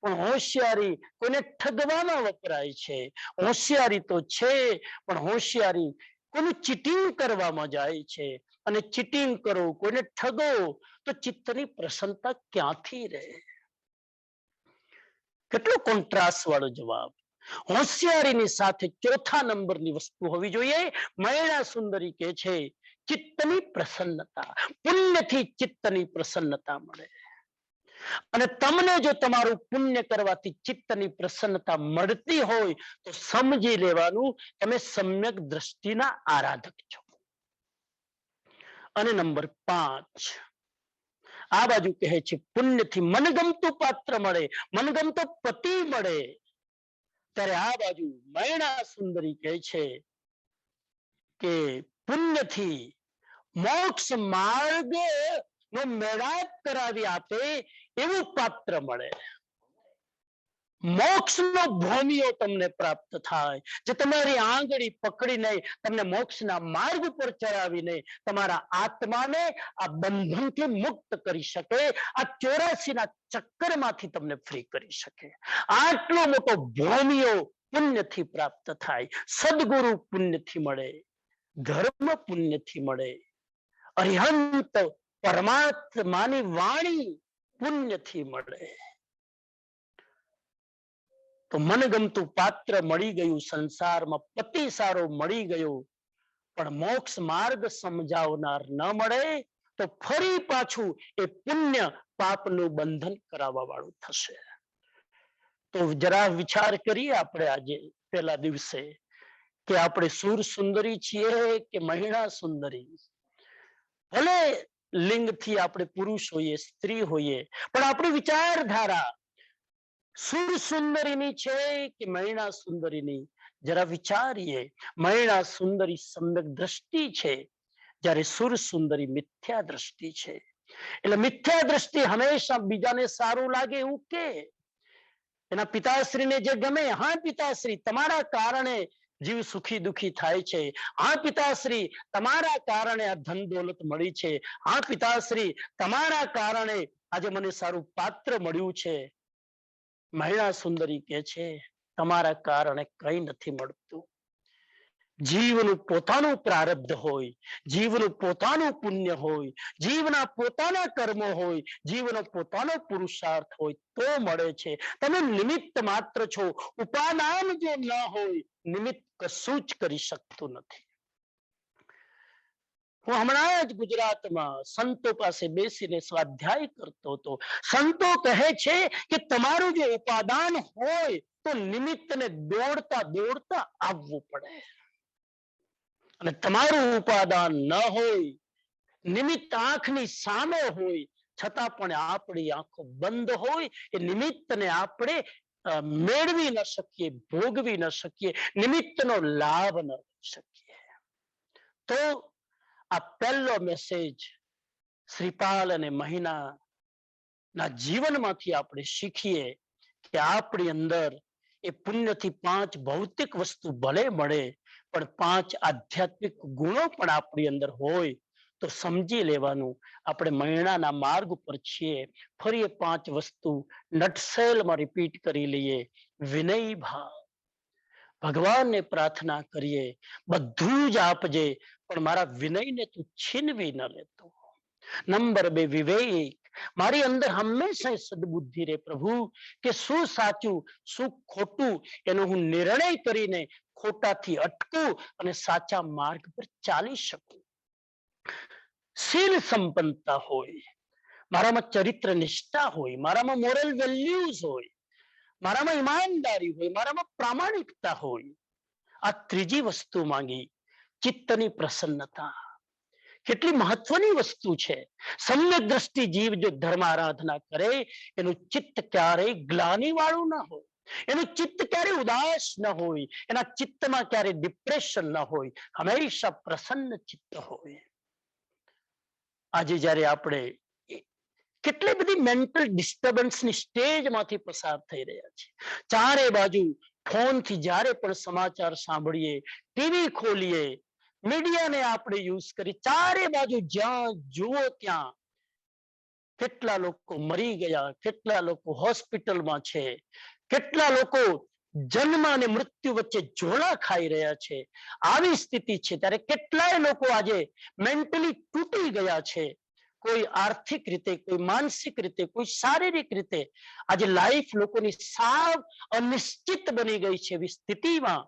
પણ હોશિયારી કોઈને ઠગવામાં વપરાય છે. હોશિયારી તો છે પણ હોશિયારી કોઈનું ચીટિંગ કરવામાં જાય છે, અને ચીટિંગ કરો, કોઈને ઠગો તો ચિત્તની પ્રસન્નતા ક્યાંથી રહે? કેટલો કોન્ટ્રાસ્ટ વાળો જવાબ. હોશિયારીની સાથે ચોથા નંબરની વસ્તુ હોવી જોઈએ. મૈણા સુંદરી કે છે ચિત્તની પ્રસન્નતા. પુણ્યથી ચિત્તની પ્રસન્નતા મળે, અને તમને જો તમારું પુણ્ય કરવાથી ચિત્તની પ્રસન્નતા મળતી હોય તો સમજી લેવાનું તમે સમ્યક દ્રષ્ટિના આરાધક છો. અને નંબર 5, આ બાજુ કહે છે પુણ્યથી મનગમતું પાત્ર મળે, મનગમતો પતિ મળે. ત્યારે આ બાજુ મૈણા સુંદરી કહે છે કે પુણ્યથી મોક્ષ માર્ગ નો મેળાપ કરાવી આપે એવું પાત્ર મળે. મોક્ષનો ભોમિયો તમને પ્રાપ્ત થાય, જે તમારી આંગળી પકડીને તમને મોક્ષના માર્ગ ઉપર ચડાવીને તમારા આત્માને આ બંધનથી મુક્ત કરી શકે, આ 84 ના ચક્કરમાંથી તમને ફ્રી કરી શકે. આટલો મોટો ભોમિયો પુણ્યથી પ્રાપ્ત થાય. સદગુરુ પુણ્યથી મળે, ધર્મ પુણ્યથી મળે, અરિહંત પરમાત્માની વાણી પુણ્યથી મળે. તો મનગમતું પાત્ર મળી ગયું, સંસારમાં પતિ સારો મળી ગયો, પણ મોક્ષ માર્ગ સમજાવનાર ન મળે તો ફરી પાછું એ પુણ્ય પાપનું બંધન કરાવવા વાળું થશે. તો જરા વિચાર કરીએ આપણે આજે પહેલા દિવસે કે આપણે સુર સુંદરી છીએ કે મહિલા સુંદરી. ભલે લિંગથી આપણે પુરુષ હોઈએ, સ્ત્રી હોઈએ, પણ આપણી વિચારધારા સુર સુંદરીની છે કે મૈણા સુંદરીની? જરા વિચારીએ. મૈણા સુંદરી સમ્યક દ્રષ્ટિ છે, જ્યારે સુર સુંદરી મિથ્યા દ્રષ્ટિ છે. એટલે મિથ્યા દ્રષ્ટિ હંમેશા બીજાને સારું લાગે એવું કે એના પિતાશ્રીને જે ગમે, હા પિતાશ્રી તમારા કારણે જીવ સુખી દુખી થાય છે, હા પિતાશ્રી તમારા કારણે આ ધન દોલત મળી છે, હા પિતાશ્રી તમારા કારણે આજે મને સારું પાત્ર મળ્યું છે. મહિલા સુંદરી કે છે તમારા કારણે કઈ નથી મળતું. જીવનું પોતાનું પ્રારબ્ધ હોય, જીવનું પોતાનું પુણ્ય હોય, જીવના પોતાના કર્મો હોય, જીવનો પોતાનો પુરુષાર્થ હોય તો મળે છે. તમે નિમિત્ત માત્ર છો. ઉપાદાન જો ન હોય, નિમિત્ત કશું જ કરી શકતું નથી. હું હમણાં જ ગુજરાતમાં સંતો પાસે બેસીને સ્વાધ્યાય કરતો હતો. સંતો કહે છે કે તમારું જો ઉપાદાન હોય તો નિમિત્તને દોડતા દોડતા આવવું પડે, અને તમારું ઉપાદાન ન હોય, નિમિત્ત આંખની સામે હોય છતાં પણ આપણી આંખો બંધ હોય, એ નિમિત્તને આપણે મેળવી ન શકીએ, ભોગવી ન શકીએ, નિમિત્તનો લાભ ન લઈ શકીએ. તો આ પહેલો મેસેજ શ્રીપાલ અને મહિના ના જીવનમાંથી આપણે શીખીએ કે આપણી અંદર એ પુણ્યથી 5 ભૌતિક વસ્તુ ભલે મળે, પણ 5 આધ્યાત્મિક ગુણો પણ આપણી અંદર હોય તો સમજી લેવાનું આપણે મૈણાના માર્ગ ઉપર છીએ. ફરી એ 5 વસ્તુ નટસેલમાં રિપીટ કરી લઈએ. વિનય ભાવ, ભગવાનને પ્રાર્થના કરીએ બધું જ આપજે, પણ મારા વિનયને તું છીનવી ન લેતો. નંબર 2 વિવેક, મારી અંદર હંમેશા સદબુદ્ધિ રે પ્રભુ કે શું સાચું શું ખોટું એનો હું નિર્ણય કરીને ખોટાથી અટકું અને સાચા માર્ગ પર ચાલી શકું. શીલ સંપન્નતા હોય, મારામાં ચરિત્ર નિષ્ઠા હોય, મારામાં મોરલ વેલ્યુઝ હોય, મારામાં ઈમાનદારી હોય, મારામાં પ્રામાણિકતા હોય. આ ત્રીજી વસ્તુ માંગી, ચિત્તની પ્રસન્નતા. કેટલી મહત્વની વસ્તુ છે. સમ્યક દ્રષ્ટિ જીવ જો ધર્મ આરાધના કરે એનું ચિત્ત ક્યારેય ગ્લાની વાળું ના હોય, એનું ચિત્ત ક્યારેય ઉદાસ ન હોય, એના ચિત્તમાં ક્યારેય ડિપ્રેશન ન હોય, હંમેશા પ્રસન્ન ચિત્ત હોય. આજે જ્યારે આપણે કેટલી બધી મેન્ટલ ડિસ્ટર્બન્સની સ્ટેજમાંથી પસાર થઈ રહ્યા છે. ચારે બાજુ ફોનથી જ્યારે પણ સમાચાર સાંભળીએ, ટીવી ખોલીએ, મીડિયાને આપણે યુઝ કરી, ચારે બાજુ જ્યાં જુઓ ત્યાં કેટલા લોકો મરી ગયા, કેટલા લોકો હોસ્પિટલમાં છે, કેટલા લોકો જન્મ અને મૃત્યુ વચ્ચે ઝોલા ખાઈ રહ્યા છે. આવી સ્થિતિ છે ત્યારે કેટલાય લોકો આજે મેન્ટલી તૂટી ગયા છે. કોઈ આર્થિક રીતે, કોઈ માનસિક રીતે, કોઈ શારીરિક રીતે આજે લાઈફ લોકોની સાવ અનિશ્ચિત બની ગઈ છે. એવી સ્થિતિમાં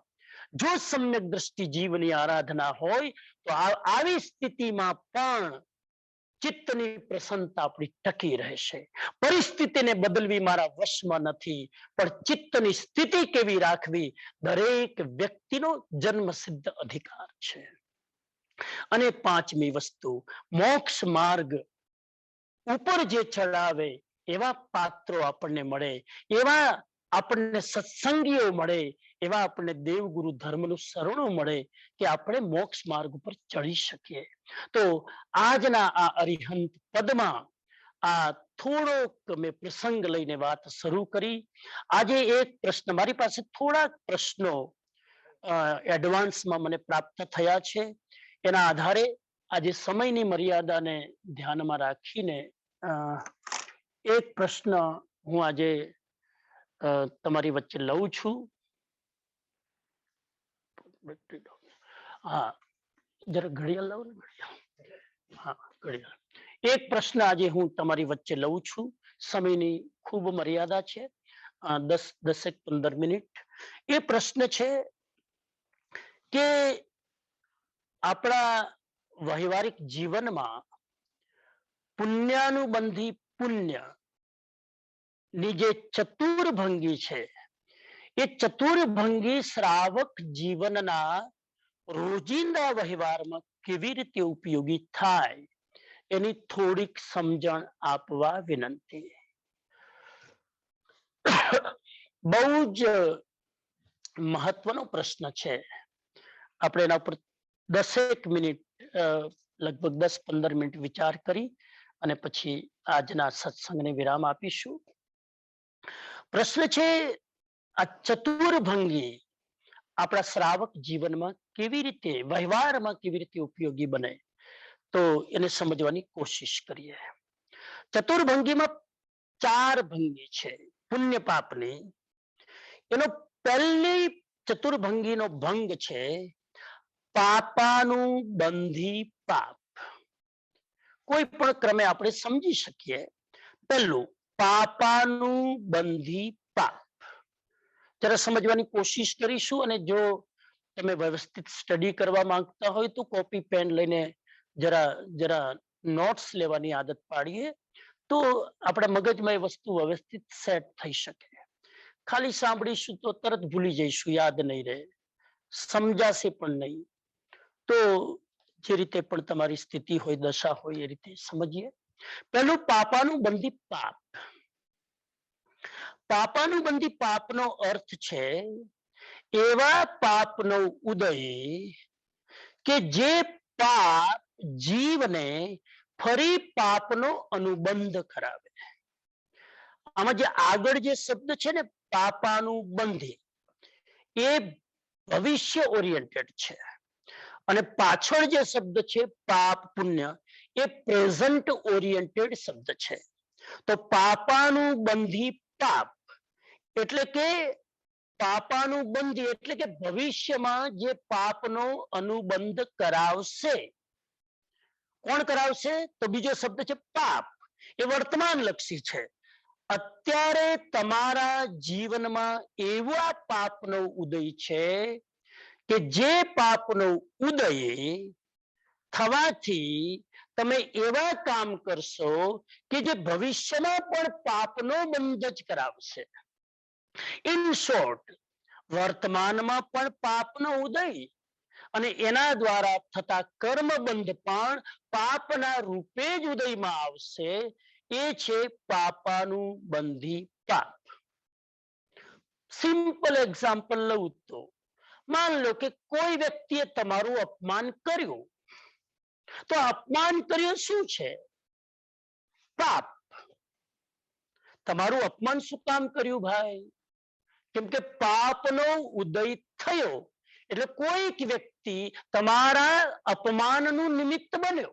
જો સમ્યક દ્રષ્ટિ જીવની આરાધના હોય તો આવી સ્થિતિમાં પણ ચિત્તની પ્રસન્નતા આપણી ટકી રહેશે. પરિસ્થિતિને બદલવી મારા વશમાં નથી, પણ ચિત્તની સ્થિતિ કેવી રાખવી દરેક વ્યક્તિનો જન્મસિદ્ધ અધિકાર છે. અને પાંચમી વસ્તુ, મોક્ષ માર્ગ ઉપર જે ચડાવે એવા પાત્રો આપણને મળે, એવા આપણને સત્સંગીઓ મળે, એવા આપણને દેવગુરુ ધર્મનું શરણું મળે કે આપણે મોક્ષ માર્ગ ઉપર ચડી શકીએ. તો આજના આ અરિહંત પદમાં આ થોડોક મેં પ્રસંગ લઈને વાત શરૂ કરી. આજે એક પ્રશ્ન, મારી પાસે થોડાક પ્રશ્નો એડવાન્સમાં મને પ્રાપ્ત થયા છે. એના આધારે આજે સમયની મર્યાદાને ધ્યાનમાં રાખીને એક પ્રશ્ન હું આજે તમારી વચ્ચે લઉં છું. હા, જરા ઘડિયાળ લાવો ને, ઘડિયાળ. હા, ઘડિયાળ. એક પ્રશ્ન આજે હું તમારી વચ્ચે લઉં છું. સમયની ખૂબ મર્યાદા છે, 10-15 મિનિટ. એ પ્રશ્ન છે કે આપણા વૈવાહિક જીવનમાં પુણ્યાનુબંધી પુણ્ય ની જે ચતુર્ભંગી છે, એ ચતુર્ભંગી શ્રાવક જીવનના રોજિંદા વ્યવહારમાં કેવી રીતે ઉપયોગી થાય એની થોડીક સમજણ આપવા વિનંતી. બહુ જ મહત્વનો પ્રશ્ન છે. આપણે એના ઉપર 10 મિનિટ, લગભગ 10-15 મિનિટ વિચાર કરી અને પછી આજના સત્સંગને વિરામ આપીશું. પ્રશ્ન છે, આ ચતુર્ભંગી આપણા શ્રાવક જીવનમાં કેવી રીતે, વ્યવહારમાં કેવી રીતે ઉપયોગી બને, તો એને સમજવાની કોશિશ કરીએ. ચતુર્ભંગીમાં 4 ભંગી છે પુણ્ય પાપની. એનો પહેલી ચતુર્ભંગીનો ભંગ છે પાપાનું બંધી પાપ. કોઈ પણ ક્રમે આપણે સમજી શકીએ. પહેલું, પાપાનું બંધી પાપ. જરા સમજવાની કોશિશ કરીશું. અને જો તમે વ્યવસ્થિત સ્ટડી કરવા માંગતા હોય તો કોપી પેન લઈને જરા જરા નોટ્સ લેવાની આદત પાડીએ, તો આપણા મગજમાં એ વસ્તુ વ્યવસ્થિત સેટ થઈ શકે. ખાલી સાંભળીશું તો તરત ભૂલી જઈશું, યાદ નહીં રહે, સમજાશે પણ નહીં. તો જે રીતે પણ તમારી સ્થિતિ હોય, દશા હોય, એ રીતે સમજીએ. પહેલું, પાપાનું બંધી પાપ. પાપાનું બંધી પાપનો અર્થ છે એવા પાપનો ઉદય કે જે પાપ જીવને ફરી પાપનો અનુબંધ કરાવે. આમાં જે આગળ જે શબ્દ છે ને, પાપાનું બંધી, એ ભવિષ્ય ઓરિએન્ટેડ છે. અને પાછળ જે શબ્દ છે પાપ પુણ્ય, એ પ્રેઝન્ટ ઓરિએન્ટેડ શબ્દ છે. તો પાપાનું બંધી પાપ એટલે કે પાપાનું બંધી એટલે કે ભવિષ્યમાં જે પાપનો અનુબંધ કરાવશે. કોણ કરાવશે? તો બીજો શબ્દ છે પાપ. એ વર્તમાન લક્ષી છે. અત્યારે તમારા જીવનમાં એવા પાપનો ઉદય છે કે જે પાપનો ઉદય થવાથી તમે એવા કામ કરશો કે જે ભવિષ્યમાં પણ પાપનો બંધ જ કરાવશે. ઇન શોર્ટ, વર્તમાનમાં પણ પાપનો ઉદય અને એના દ્વારા થતા કર્મબંધ પણ પાપના રૂપે જ ઉદયમાં આવશે. એ છે પાપાનું બંધી પાપ. સિમ્પલ એક્ઝામ્પલ લઉં તો, માન લો કે કોઈ વ્યક્તિએ તમારું અપમાન કર્યું. તો અપમાન કર્યું શું છે? પાપ. તમારું અપમાન શું કામ કર્યું ભાઈ? કેમ કે પાપનો ઉદય થયો. એટલે કોઈક વ્યક્તિ તમારા અપમાનનું નિમિત્ત બન્યો,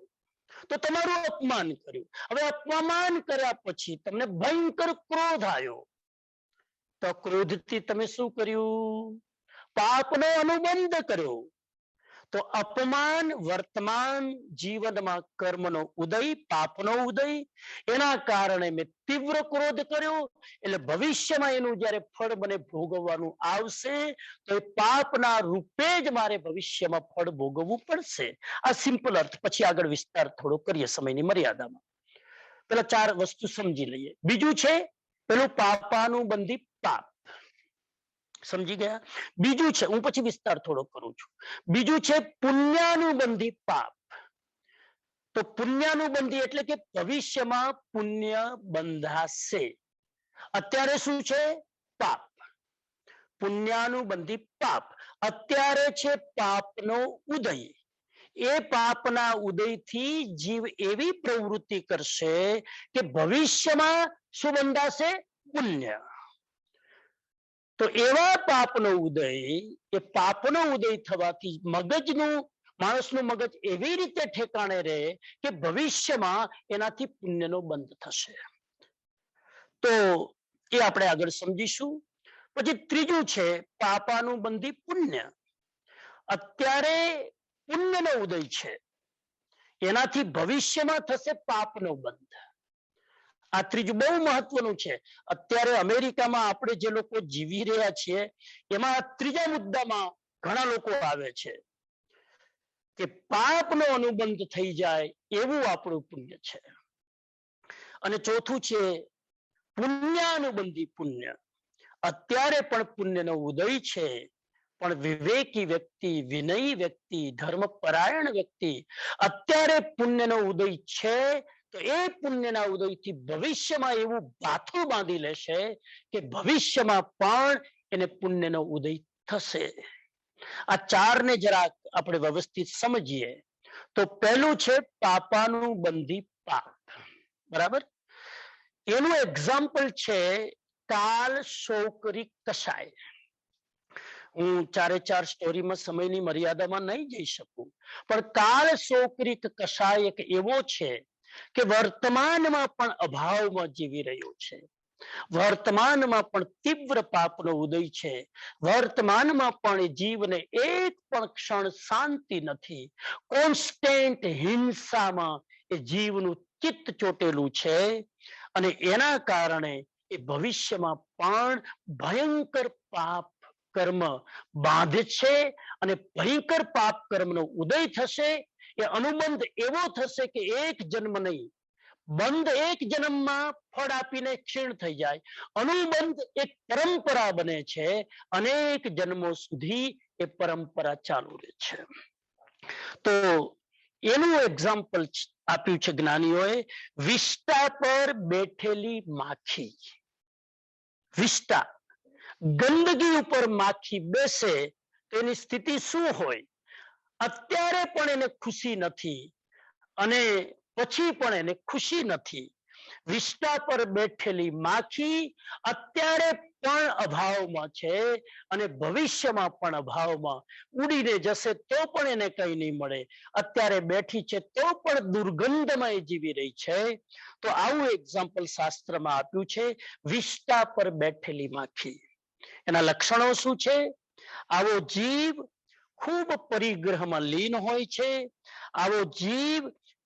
તો તમારું અપમાન કર્યું. હવે અપમાન કર્યા પછી તમને ભયંકર ક્રોધ આવ્યો, તો ક્રોધથી તમે શું કર્યું? પાપનો અનુબંધ કર્યો. તો અપમાન વર્તમાન જીવનમાં કર્મનો ઉદય, પાપનો ઉદય. એના કારણે મેં તીવ્ર ક્રોધ કર્યો, એટલે ભવિષ્યમાં એનું જ્યારે ફળ મને ભોગવવાનું આવશે તો એ પાપના રૂપે જ મારે ભવિષ્યમાં ફળ ભોગવવું પડશે. આ સિમ્પલ અર્થ. પછી આગળ વિસ્તાર થોડો કરીએ સમયની મર્યાદામાં. પેલા 4 વસ્તુ સમજી લઈએ. બીજું છે પેલું પાપાનું બંધી પાપ. સમજી ગયા? બીજું છે, હું પછી વિસ્તાર થોડો કરું છું. બીજું છે પુણ્યાનુબંધી પાપ. તો પુણ્યાનુબંધી એટલે કે ભવિષ્યમાં પુણ્ય બંધાશે. અત્યારે શું છે? પાપ. પુણ્યાનુબંધી પાપ. અત્યારે છે પાપનો ઉદય. એ પાપના ઉદયથી જીવ એવી પ્રવૃત્તિ કરશે કે ભવિષ્યમાં શું બંધાશે? પુણ્ય. તો એવા પાપનો ઉદય, એ પાપનો ઉદય થવાથી માણસનું મગજ એવી રીતે ઠેકાણે રહે કે ભવિષ્યમાં એનાથી પુણ્યનો બંધ થશે. તો એ આપણે આગળ સમજીશું. પછી ત્રીજું છે પાપાનુબંધી પુણ્ય. અત્યારે પુણ્યનો ઉદય છે, એનાથી ભવિષ્યમાં થશે પાપનો બંધ. આ ત્રીજું બહુ મહત્વનું છે. અત્યારે અમેરિકામાં આપણે જે લોકો જીવી રહ્યા છીએ એમાં ત્રીજા મુદ્દામાં ઘણા લોકો આવે છે કે પાપનો અનુબંધ થઈ જાય એવું આપણું પુણ્ય છે. અને ચોથું છે પુણ્યાનુબંધી પુણ્ય. અત્યારે પણ પુણ્યનો ઉદય છે, પણ વિવેકી વ્યક્તિ, વિનયી વ્યક્તિ, ધર્મપરાયણ વ્યક્તિ અત્યારે પુણ્યનો ઉદય છે તો એ પુણ્યના ઉદયથી ભવિષ્યમાં એવું ભાથું બાંધી લેશે કે ભવિષ્યમાં પણ એને પુણ્યનો ઉદય થશે. આ ચારને જરાક આપણે વ્યવસ્થિત સમજીએ તો પહેલું છે પાપાનુબંધી પાપ. બરાબર? એનું એક્ઝામ્પલ છે કાલ શોકરી કષાય. હું ચારે ચાર સ્ટોરીમાં સમયની મર્યાદામાં નહીં જઈ શકું, પણ કાળ શોકરી કષાય એક એવો છે કે વર્તમાનમાં પણ અભાવમાં જીવી રહ્યો છે. વર્તમાનમાં પણ તીવ્ર પાપનો ઉદય છે. વર્તમાનમાં પણ એ જીવને એક પણ ક્ષણ શાંતિ નથી. કોન્સ્ટન્ટ હિંસામાં એ જીવનું ચિત્ત ચોટેલું છે અને એના કારણે એ ભવિષ્યમાં પણ ભયંકર પાપ કર્મ બાંધે છે અને ભયંકર પાપ કર્મનો ઉદય થશે. એ અનુબંધ એવો થશે કે એક જન્મ નહીં, બંધ એક જન્મમાં ફળ આપીને ક્ષીણ થઈ જાય. અનુબંધ એક પરંપરા બને છે, અનેક જન્મો સુધી એ પરંપરા ચાલુ રહે છે. તો એનું એક્ઝામ્પલ આપ્યું છે જ્ઞાનીઓએ. વિષ્ટા પર બેઠેલી માખી. વિષ્ટા, ગંદકી ઉપર માખી બેસે તો એની સ્થિતિ શું હોય? અત્યારે પણ એને ખુશી નથી અને પછી પણ એને ખુશી નથી. વિષ્ટા પર બેઠેલી માખી અત્યારે પણ અભાવમાં છે અને ભવિષ્યમાં પણ અભાવમાં. ઉડીને જશે તો પણ એને કઈ નહીં મળે. અત્યારે બેઠી છે તો પણ દુર્ગંધમાં એ જીવી રહી છે. તો આવું એક્ઝામ્પલ શાસ્ત્રમાં આપ્યું છે, વિષ્ટા પર બેઠેલી માખી. એના લક્ષણો શું છે? આવો જીવ ખૂબ પરિગ્રહમાં લીન હોય છે. આવો જીવ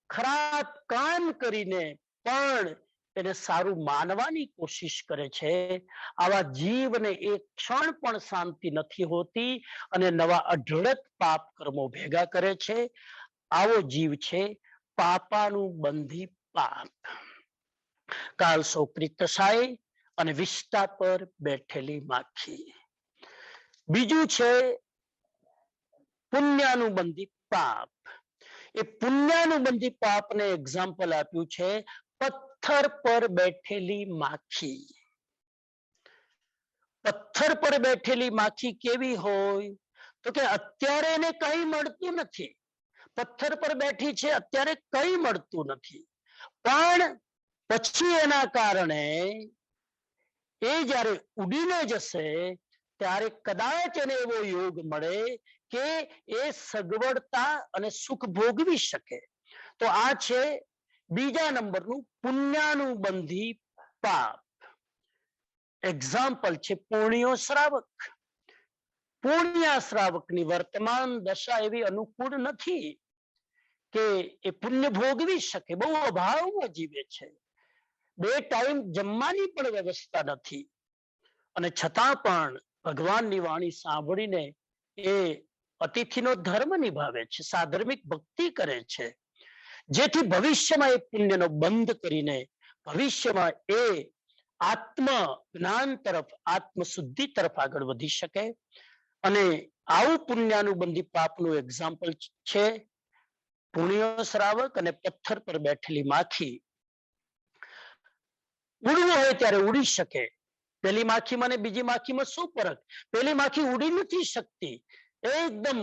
ખરાબ કામ કરીને પણ એને સારું માનવાની કોશિશ કરે છે. આવા જીવને એક ક્ષણ પણ શાંતિ નથી હોતી અને નવા અઢળક પાપ કર્મો ભેગા કરે છે. આવો જીવ છે પાપાનુબંધી પાપ. કાલ શોકરી કષાય અને વિષ્ટા પર બેઠેલી માખી. બીજું છે પુણ્યાનુબંધી પાપ. એ પુણ્યાનુબંધી પાપને એક્ઝામ્પલ આપ્યું છે પથ્થર પર બેઠેલી માખી. પથ્થર પર બેઠેલી માખી કેવી હોય? તો કે અત્યારે એને કઈ મળતું નથી. પથ્થર પર બેઠી છે, અત્યારે કઈ મળતું નથી, પણ પછી એના કારણે એ જ્યારે ઉડીને જશે ત્યારે કદાચ એને એવો યોગ મળે કે એ સગવડતા અને સુખ ભોગવી શકે. તો આ છે બીજા નંબરનું પુણ્યાનુબંધી પાપ. એક્ઝામ્પલ છે પુણ્યો શ્રાવક. પુણ્યા શ્રાવકની વર્તમાન દશા એવી અનુકૂળ નથી કે એ પુણ્ય ભોગવી શકે. બહુ અભાવમાં જીવે છે. 2 ટાઈમ જમવાની પણ વ્યવસ્થા નથી અને છતાં પણ ભગવાનની વાણી સાંભળીને એ અતિથિનો ધર્મ નિભાવે છે, સાધર્મિક ભક્તિ કરે છે, જેથી ભવિષ્યમાં એ પુણ્યનો બંધ કરીને ભવિષ્યમાં એ આત્મ જ્ઞાન તરફ, આત્મશુદ્ધિ તરફ આગળ વધી શકે. અને આવું પુણ્યાનુબંધી પાપનું એક્ઝામ્પલ છે પુણ્યો શ્રાવક અને પથ્થર પર બેઠેલી માખી ઉડવું હોય ત્યારે ઉડી શકે. પેલી માખીમાં ને બીજી માખીમાં શું ફરક? પેલી માખી ઉડી નથી શકતી, એકદમ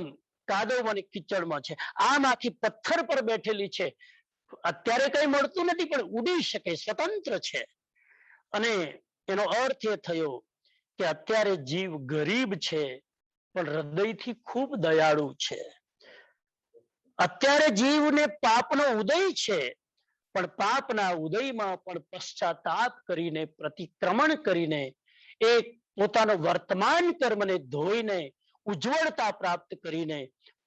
કાદવમાં અને કીચડમાં છે. આ માખી પથ્થર પર બેઠેલી છે, અત્યારે કઈ મળતું નથી પણ ઉડી શકે, સ્વતંત્ર છે. અને એનો અર્થ એ થયો કે અત્યારે જીવ ગરીબ છે પણ હૃદયથી ખૂબ દયાળુ છે. અત્યારે જીવને પાપનો ઉદય છે પણ પાપના ઉદયમાં પણ પશ્ચાતાપ કરીને, પ્રતિક્રમણ કરીને, એ પોતાનો વર્તમાન કર્મને ધોઈને, ઉજ્જવળતા પ્રાપ્ત કરીને,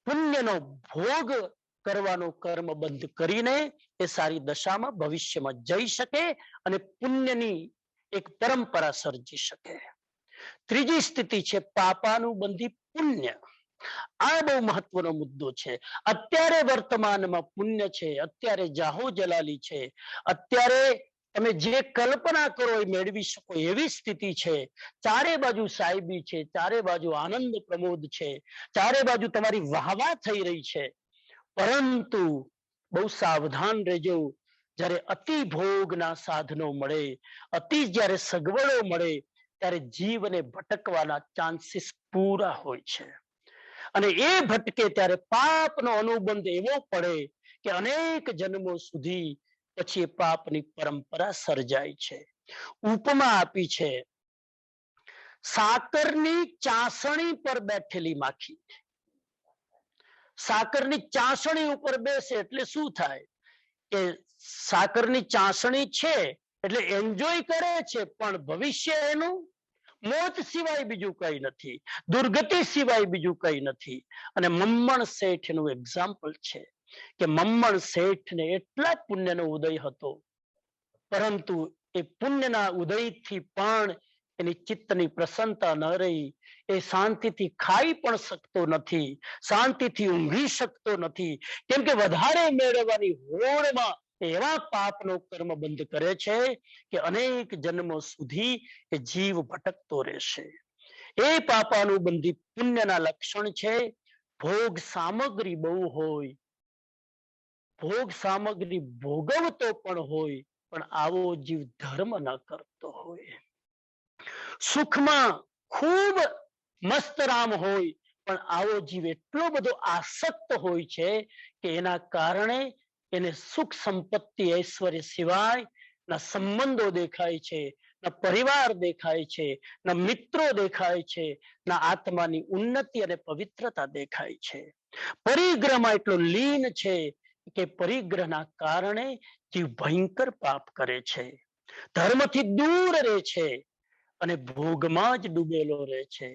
પુણ્યનો ભોગ કરવાનો કર્મ બંધ કરીને એ સારી દશામાં ભવિષ્યમાં જઈ શકે અને પુણ્યની એક પરંપરા સર્જી શકે. ત્રીજી સ્થિતિ છે પાપાનુબંધી પુણ્ય. આ બહુ મહત્વનો મુદ્દો છે. અત્યારે વર્તમાનમાં પુણ્ય છે, અત્યારે જાહો જલાલી છે, અત્યારે તમે જે કલ્પના કરો એ મેળવી શકો એવી સ્થિતિ છે. ચારે બાજુ સાહેબી છે, ચારે બાજુ આનંદ પ્રમોદ છે, ચારે બાજુ તમારી વાહવા થઈ રહી છે. પરંતુ બહુ સાવધાન રહેજો, જ્યારે અતિ ભોગના સાધનો મળે, અતિ જ્યારે સગવડો મળે ત્યારે જીવને ભટકવાના ચાન્સીસ પૂરા હોય છે. અને એ ભટકે ત્યારે પાપનો અનુબંધ એવો પડે કે અનેક જન્મો સુધી પછી એ પાપની પરંપરા સર્જાય છે. ઉપમા આપી છે સાકરની ચાસણી પર બેઠેલી માખી. સાકરની ચાસણી ઉપર બેસે એટલે શું થાય કે સાકરની ચાસણી છે એટલે એન્જોય કરે છે, પણ ભવિષ્ય એનું મોત સિવાય બીજું કઈ નથી, દુર્ગતિ સિવાય બીજું કઈ નથી. અને મમ્મણ શેઠ નું એક્ઝામ્પલ છે કે મમ્મણ શેઠને એટલા પુણ્યનો ઉદય હતો, પરંતુ એ પુણ્યના ઉદયથી પણ એની ચિત્તની પ્રસન્નતા ન રહી. એ શાંતિથી ખાઈ પણ શકતો નથી, શાંતિથી ઊંઘી શકતો નથી, કેમ કે વધારે મેળવવાની હોડમાં એવા પાપનો કર્મ બંધ કરે છે કે અનેક જન્મો સુધી એ જીવ ભટકતો રહેશે. એ પાપાનુબંધી પુણ્યના લક્ષણ છે. ભોગ સામગ્રી બહુ હોય, ભોગ સામગ્રી ભોગવતો પણ હોય, પણ આવો જીવ ધર્મ ન કરતો હોય. સુખમાં ખૂબ મસ્તરામ હોય, પણ આવો જીવ એટલો બધો આસક્ત હોય છે કે એના કારણે એને સુખ સંપત્તિ ઐશ્વર્ય સિવાય ના સંબંધો દેખાય છે, ના પરિવાર દેખાય છે, ના મિત્રો દેખાય છે, ના આત્માની ઉન્નતિ અને પવિત્રતા દેખાય છે. પરિગ્રહમાં એટલો લીન છે કે પરિગ્રહના કારણે જીવ ભયંકર પાપ કરે છે, ધર્મથી દૂર રહે છે અને ભોગમાં જ ડૂબેલો રહે છે.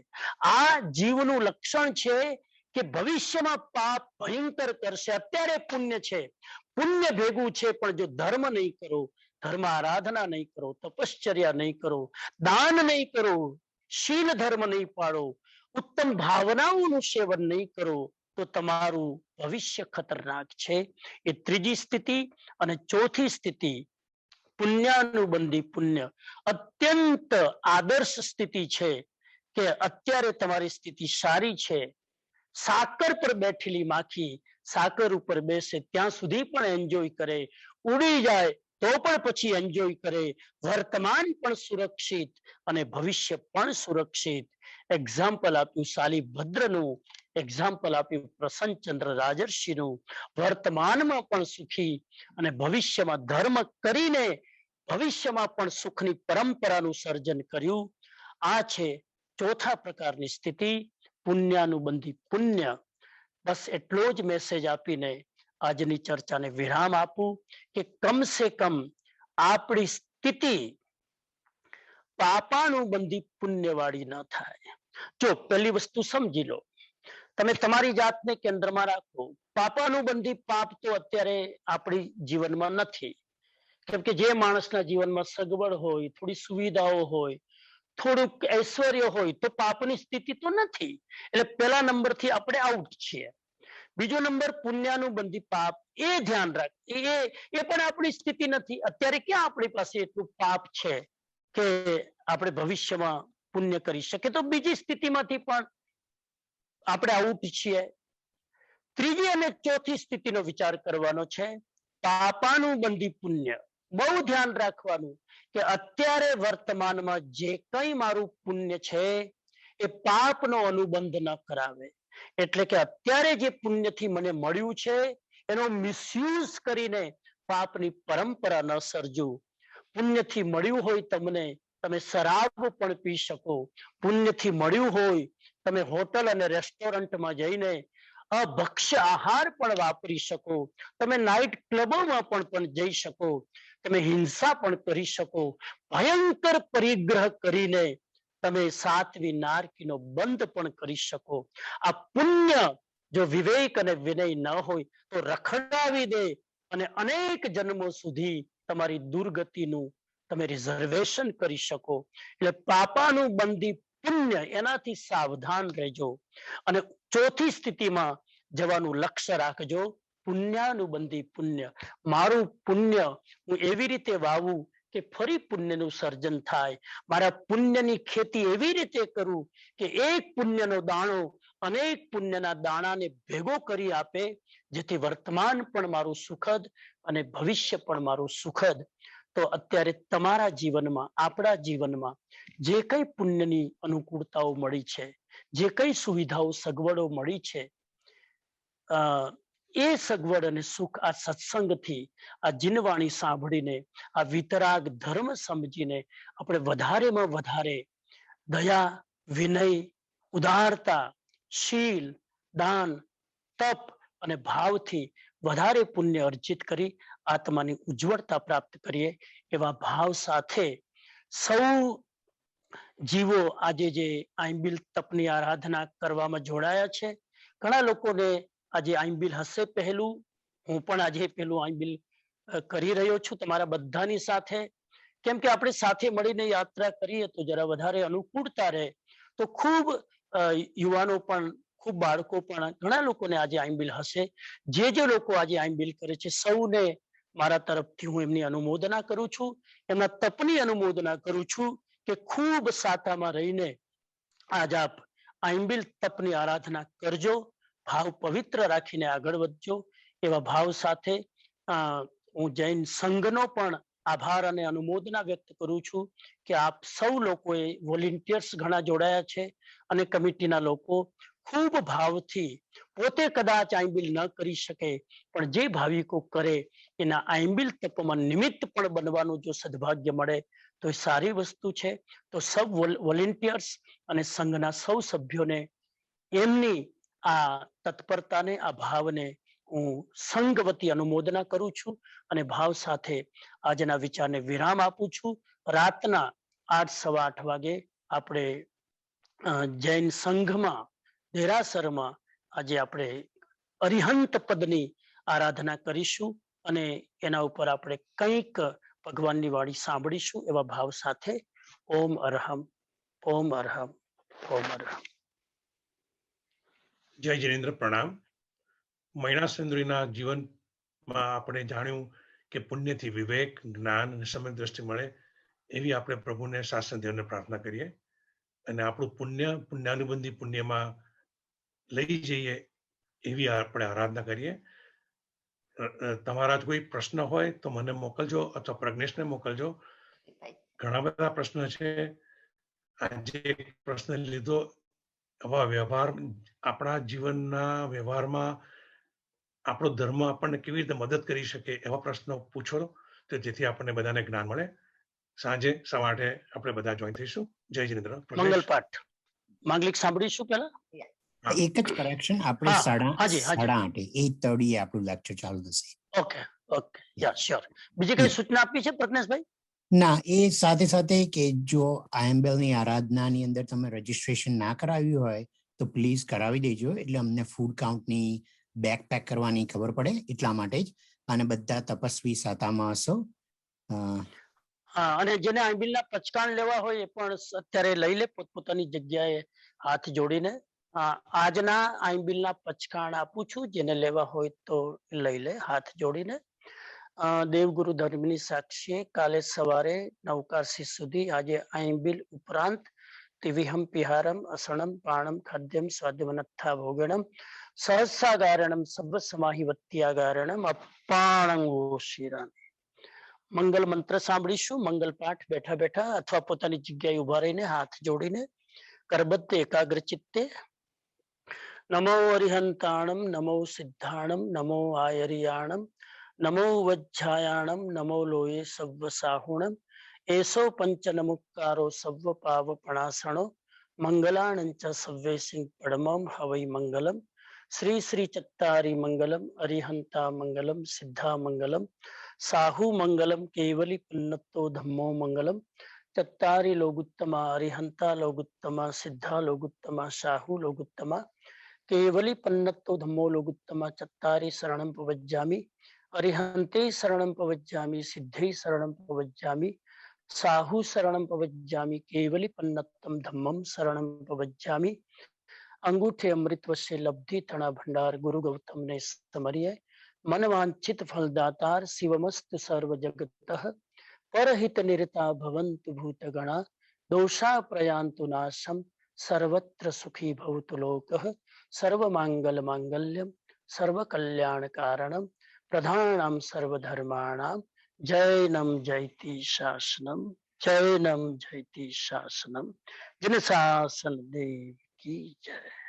આ જીવનું લક્ષણ છે કે ભવિષ્યમાં પાપ ભયંકર કરશે. અત્યારે પુણ્ય છે, પુણ્ય ભેગું છે, પણ જો ધર્મ નહીં કરો, ધર્મ આરાધના નહીં કરો, તપશ્ચર્યા નહીં કરો, દાન નહીં કરો, શીલ ધર્મ નહીં પાડો, ઉત્તમ ભાવનાઓનું સેવન નહીં કરો, તો તમારું ભવિષ્ય ખતરનાક છે. એ ત્રીજી સ્થિતિ. અને ચોથી સ્થિતિ પુણ્યાનુબંધી પુણ્ય. અત્યંત આદર્શ સ્થિતિ છે કે અત્યારે તમારી સ્થિતિ સારી છે. સાકર પર બેઠેલી માખી સાકર ઉપર બેસે ત્યાં સુધી પણ એન્જોય કરે, ઉડી જાય તો પણ પછી એન્જોય કરે, વર્તમાન પણ સુરક્ષિત અને ભવિષ્ય પણ સુરક્ષિત. એક્ઝામ્પલ આપ્યું શાલિભદ્રનું, એક્ઝામ્પલ આપ્યું પ્રસન્નચંદ્ર રાજર્ષિનું. વર્તમાનમાં પણ સુખી અને ભવિષ્યમાં ધર્મ કરીને ભવિષ્યમાં પણ સુખની પરંપરાનું સર્જન કર્યું. આ છે ચોથા પ્રકારની સ્થિતિ, પુણ્યાનુબંધી પુણ્ય. બસ એટલો જ મેસેજ આપીને આજની ચર્ચાને વિરામ આપું કે કમસે કમ આપણી સ્થિતિ પાપાનુબંધી પુણ્યવાળી ન થાય. જો પહેલી વસ્તુ સમજી લો, તમે તમારી જાતને કેન્દ્રમાં રાખો. પાપાનુબંધી પાપ તો અત્યારે આપણી જીવનમાં નથી, કેમ કે જે માણસના જીવનમાં સગવડ હોય, થોડી સુવિધાઓ હોય, થોડુંક ઐશ્વર્ય હોય તો પાપની સ્થિતિ તો નથી. એટલે પહેલા નંબરથી આપણે આઉટ છીએ. બીજો નંબર પુણ્યાનુબંધી પાપ, એ ધ્યાન રાખ, એ પણ આપણી સ્થિતિ નથી. અત્યારે ક્યાં આપણી પાસે એટલું પાપ છે કે આપણે ભવિષ્યમાં પુણ્ય કરી શકીએ. તો બીજી સ્થિતિમાંથી પણ આપણે આઉટ છીએ. ત્રીજી અને ચોથી સ્થિતિનો વિચાર કરવાનો છે, પાપાનુબંધી પુણ્ય. બહુ ધ્યાન રાખવાનું કે અત્યારે વર્તમાનમાં જે કંઈ મારું પુણ્ય છે એ પાપનો અનુબંધ ન કરાવે. એટલે કે અત્યારે જે પુણ્યથી મને મળ્યું છે એનો મિસયુઝ કરીને પાપની પરંપરા ન સર્જવું. પુણ્યથી મળ્યું હોય તમને, તમે શરાબ પણ પી શકો. પુણ્યથી મળ્યું હોય તમે હોટલ અને રેસ્ટોરન્ટમાં જઈને અભક્ષ્ય આહાર પણ વાપરી શકો. તમે નાઇટ ક્લબોમાં પણ જઈ શકો. તમે હિંસા પણ કરી શકો. ભયંકર પરિગ્રહ કરીને તમે સાતવી નારકીનો બંધ પણ કરી શકો. આ પુણ્ય જો વિવેક અને વિનય ન હોય તો રખડાવી દે અને અનેક જન્મો સુધી તમારી દુર્ગતિનું તમે રિઝર્વેશન કરી શકો. એટલે પાપાનુબંધી પુણ્ય, એનાથી સાવધાન રહેજો. અને ચોથી સ્થિતિમાં જવાનું લક્ષ્ય રાખજો, પુણ્યાનુબંધી પુણ્ય. મારું પુણ્ય હું એવી રીતે વાવું કે ફરી પુણ્યનું સર્જન થાય. મારા પુણ્યની ખેતી એવી રીતે કરું કે એક પુણ્યનો દાણો અનેક પુણ્યના દાણાને ભેગો કરી આપે, જેથી વર્તમાન પણ મારું સુખદ અને ભવિષ્ય પણ મારું સુખદ. તો અત્યારે તમારા જીવનમાં, આપણા જીવનમાં જે કંઈ પુણ્યની અનુકૂળતાઓ મળી છે, જે કંઈ સુવિધાઓ સગવડો મળી છે, એ સગવડ અને સુખ આ સત્સંગથી, આ જીનવાણી સાંભળીને, આ વિતરાગ ધર્મ સમજીને આપણે વધારેમાં વધારે દયા, વિનય, ઉદારતા, શીલ, દાન, તપ અને ભાવથી વધારે પુણ્ય અર્જિત કરી આત્માની ઉજ્જવળતા પ્રાપ્ત કરીએ, એવા ભાવ સાથે સૌ જીવો આજે જે આંબિલ તપની આરાધના કરવામાં જોડાયા છે. ઘણા લોકોને આજે આંબિલ હશે પહેલું. હું પણ આજે પેલું આંબિલ કરી રહ્યો છું તમારા બધાની સાથે. કેમ કે આપણે સાથે મળીને યાત્રા કરીએ તો જરા વધારે અનુકૂળતા રહે. તો ખૂબ યુવાનો પણ, ખૂબ બાળકો પણ, ઘણા લોકોને આજે આંબિલ હશે. જે લોકો આજે આંબિલ કરે છે સૌને મારા તરફથી હું એમની અનુમોદના કરું છું, એમના તપની અનુમોદના કરું છું કે ખૂબ સાતામાં રહીને આજ આપ આંબિલ તપની આરાધના કરજો. ભાવ પવિત્ર રાખીને આગળ વધજો. એવા ભાવ સાથે હું જૈન સંઘનો પણ આભાર અને અનુમોદના વ્યક્ત કરું છું કે આપ સૌ લોકોએ, વોલેન્ટિયર્સ ઘણા જોડાયા છે અને કમિટીના લોકો ખૂબ ભાવથી, પોતે કદાચ આંબિલ ન કરી શકે પણ જે ભાવિકો કરે એના આંબિલ તપમાં નિમિત્ત પણ બનવાનું જો સદભાગ્ય મળે તો એ સારી વસ્તુ છે. તો સૌ વોલેન્ટિયર્સ અને સંઘના સૌ સભ્યોને એમની આ તત્પરતાને, આ ભાવને હું સંઘ વતી અનુમોદના કરું છું અને ભાવ સાથે આજના વિચારને વિરામ આપું છું. રાતના 8-8:15 વાગે આપણે જૈન સંઘમાં, દેરાસરમાં આજે આપણે અરિહંત પદની આરાધના કરીશું અને એના ઉપર આપણે કંઈક ભગવાનની વાણી સાંભળીશું. એવા ભાવ સાથે ઓમ અરહમ, ઓમ અરહમ, ઓમ અરહમ. જય જિનેન્દ્ર, પ્રણામ. મૈણા સુંદરીના જીવનમાં આપણે જાણ્યું કે પુણ્યથી વિવેક, જ્ઞાન અને સમય દ્રષ્ટિ મળે, એવી આપણે પ્રભુને, શાસ્ત્રદેવને પ્રાર્થના કરીએ અને આપણું પુણ્ય, પુણ્યાનુબંધી પુણ્યમાં લઈ જઈએ એવી આપણે આરાધના કરીએ. તમારા કોઈ પ્રશ્ન હોય તો મને મોકલજો અથવા પ્રજ્ઞેશને મોકલજો. ઘણા બધા પ્રશ્ન છે. આજે પ્રશ્ન લીધો, આવા વ્યવહાર, આપણા જીવનના વ્યવહારમાં આપણો ધર્મ આપણને કેવી રીતે મદદ કરી શકે એવા પ્રશ્નો પૂછો, તો જેથી આપણને બધાને જ્ઞાન મળે. સાંજે 8:15 આપણે બધા જોઈન થઈશું. જય જિનેન્દ્ર. મંગલ પાઠ માંગલિક સાંભળીશું પહેલા. એક જ કરેક્શન, આપણે 8:30 એ તળીએ આપણું લેક્ચર ચાલુ થશે. ઓકે, ઓકે, યા શ્યોર. બીજી કઈ સૂચના આપી છે પ્રજ્ઞેશભાઈ? ના, એ સાથે સાથે કે જો આઈએમબેલ ની આરાધનાની અંદર તમે રજીસ્ટ્રેશન ના કરાવ્યું હોય તો પ્લીઝ કરાવી દેજો, એટલે અમને ફૂડ કાઉન્ટની બેગ પેક કરવાની ખબર પડે, એટલા માટે જ. અને બધા તપસ્વી સાતામાં હશો. અને જેને આંબિલના પચકાણ લેવા હોય એ પણ અત્યારે લઈ લે પોતપોતાની જગ્યાએ હાથ જોડીને. આજના આંબિલના પચકાણ આપું છું, જેને લેવા હોય તો લઈ લે હાથ જોડીને. દેવગુરુ ધર્મની સાક્ષીએ કાલે સવારે 9 સુધી આજે આંબિલ ઉપરાંત तिविहं पिहारम असणम पाणम खाद्यम स्वाद्यमनत्था भोगणम सहस्रागारणम सब्ब समाहिवत्यागारणम अपाणंगो शिराम. મંગલ મંત્ર સાંભળીશું. મંગલ પાઠ બેઠા બેઠા અથવા પોતાની જગ્યાએ ઉભા રહીને હાથ જોડીને કરબદ્ધ એકાગ્ર ચિત્તે. નમો અરિહંતાણમ નમો સિદ્ધાણમ નમો આયરિયાણમ નમો વજ્જાયાણમ નમો લોયે સવ્વ સાહુણમ એસો પંચનમુક્કારો સવ્વ પાવપણાસણો મંગલાણંચ સવ્વે સિંહ પડમમ હવૈ મંગલમ. શ્રી શ્રી ચત્તારી મંગલમ અરિહંતા મંગલમ સિદ્ધા મંગલમ साहु मंगलम केवली पुन्नतो धम्मो मंगलम. चत्तारी लोगुत्तमा अरिहंता लोगुत्तमा सिद्धा लोगुत्तमा साहु लोगुत्तमा केवली पन्नतो धम्मो लोगुत्तमा. चत्तारी शरणं पवज्जामि अरिहंते शरणं पवज्जामि सिद्धे शरणं पवज्जामि साहु शरणं पवज्जामि केवली पन्नतम धम्मम शरणं पवज्जामि. अंगूठे अमृतवश्य लब्धि तणा भंडार गुरु गौतम ने समरिय. मन वांछित फलदातार शिवमस्तु सर्व जगतः. परहित निरता भवन्तु भूतगणा दोषा प्रयान्तु नाशम सर्वत्र सुखी भवतु लोकः. सर्व मांगल मांगल्यम सर्व कल्याण कारणम प्रधानम सर्वधर्माणां जैनम जयति शासनम जैनम जयति शासनम. जिन शासन देव की जय.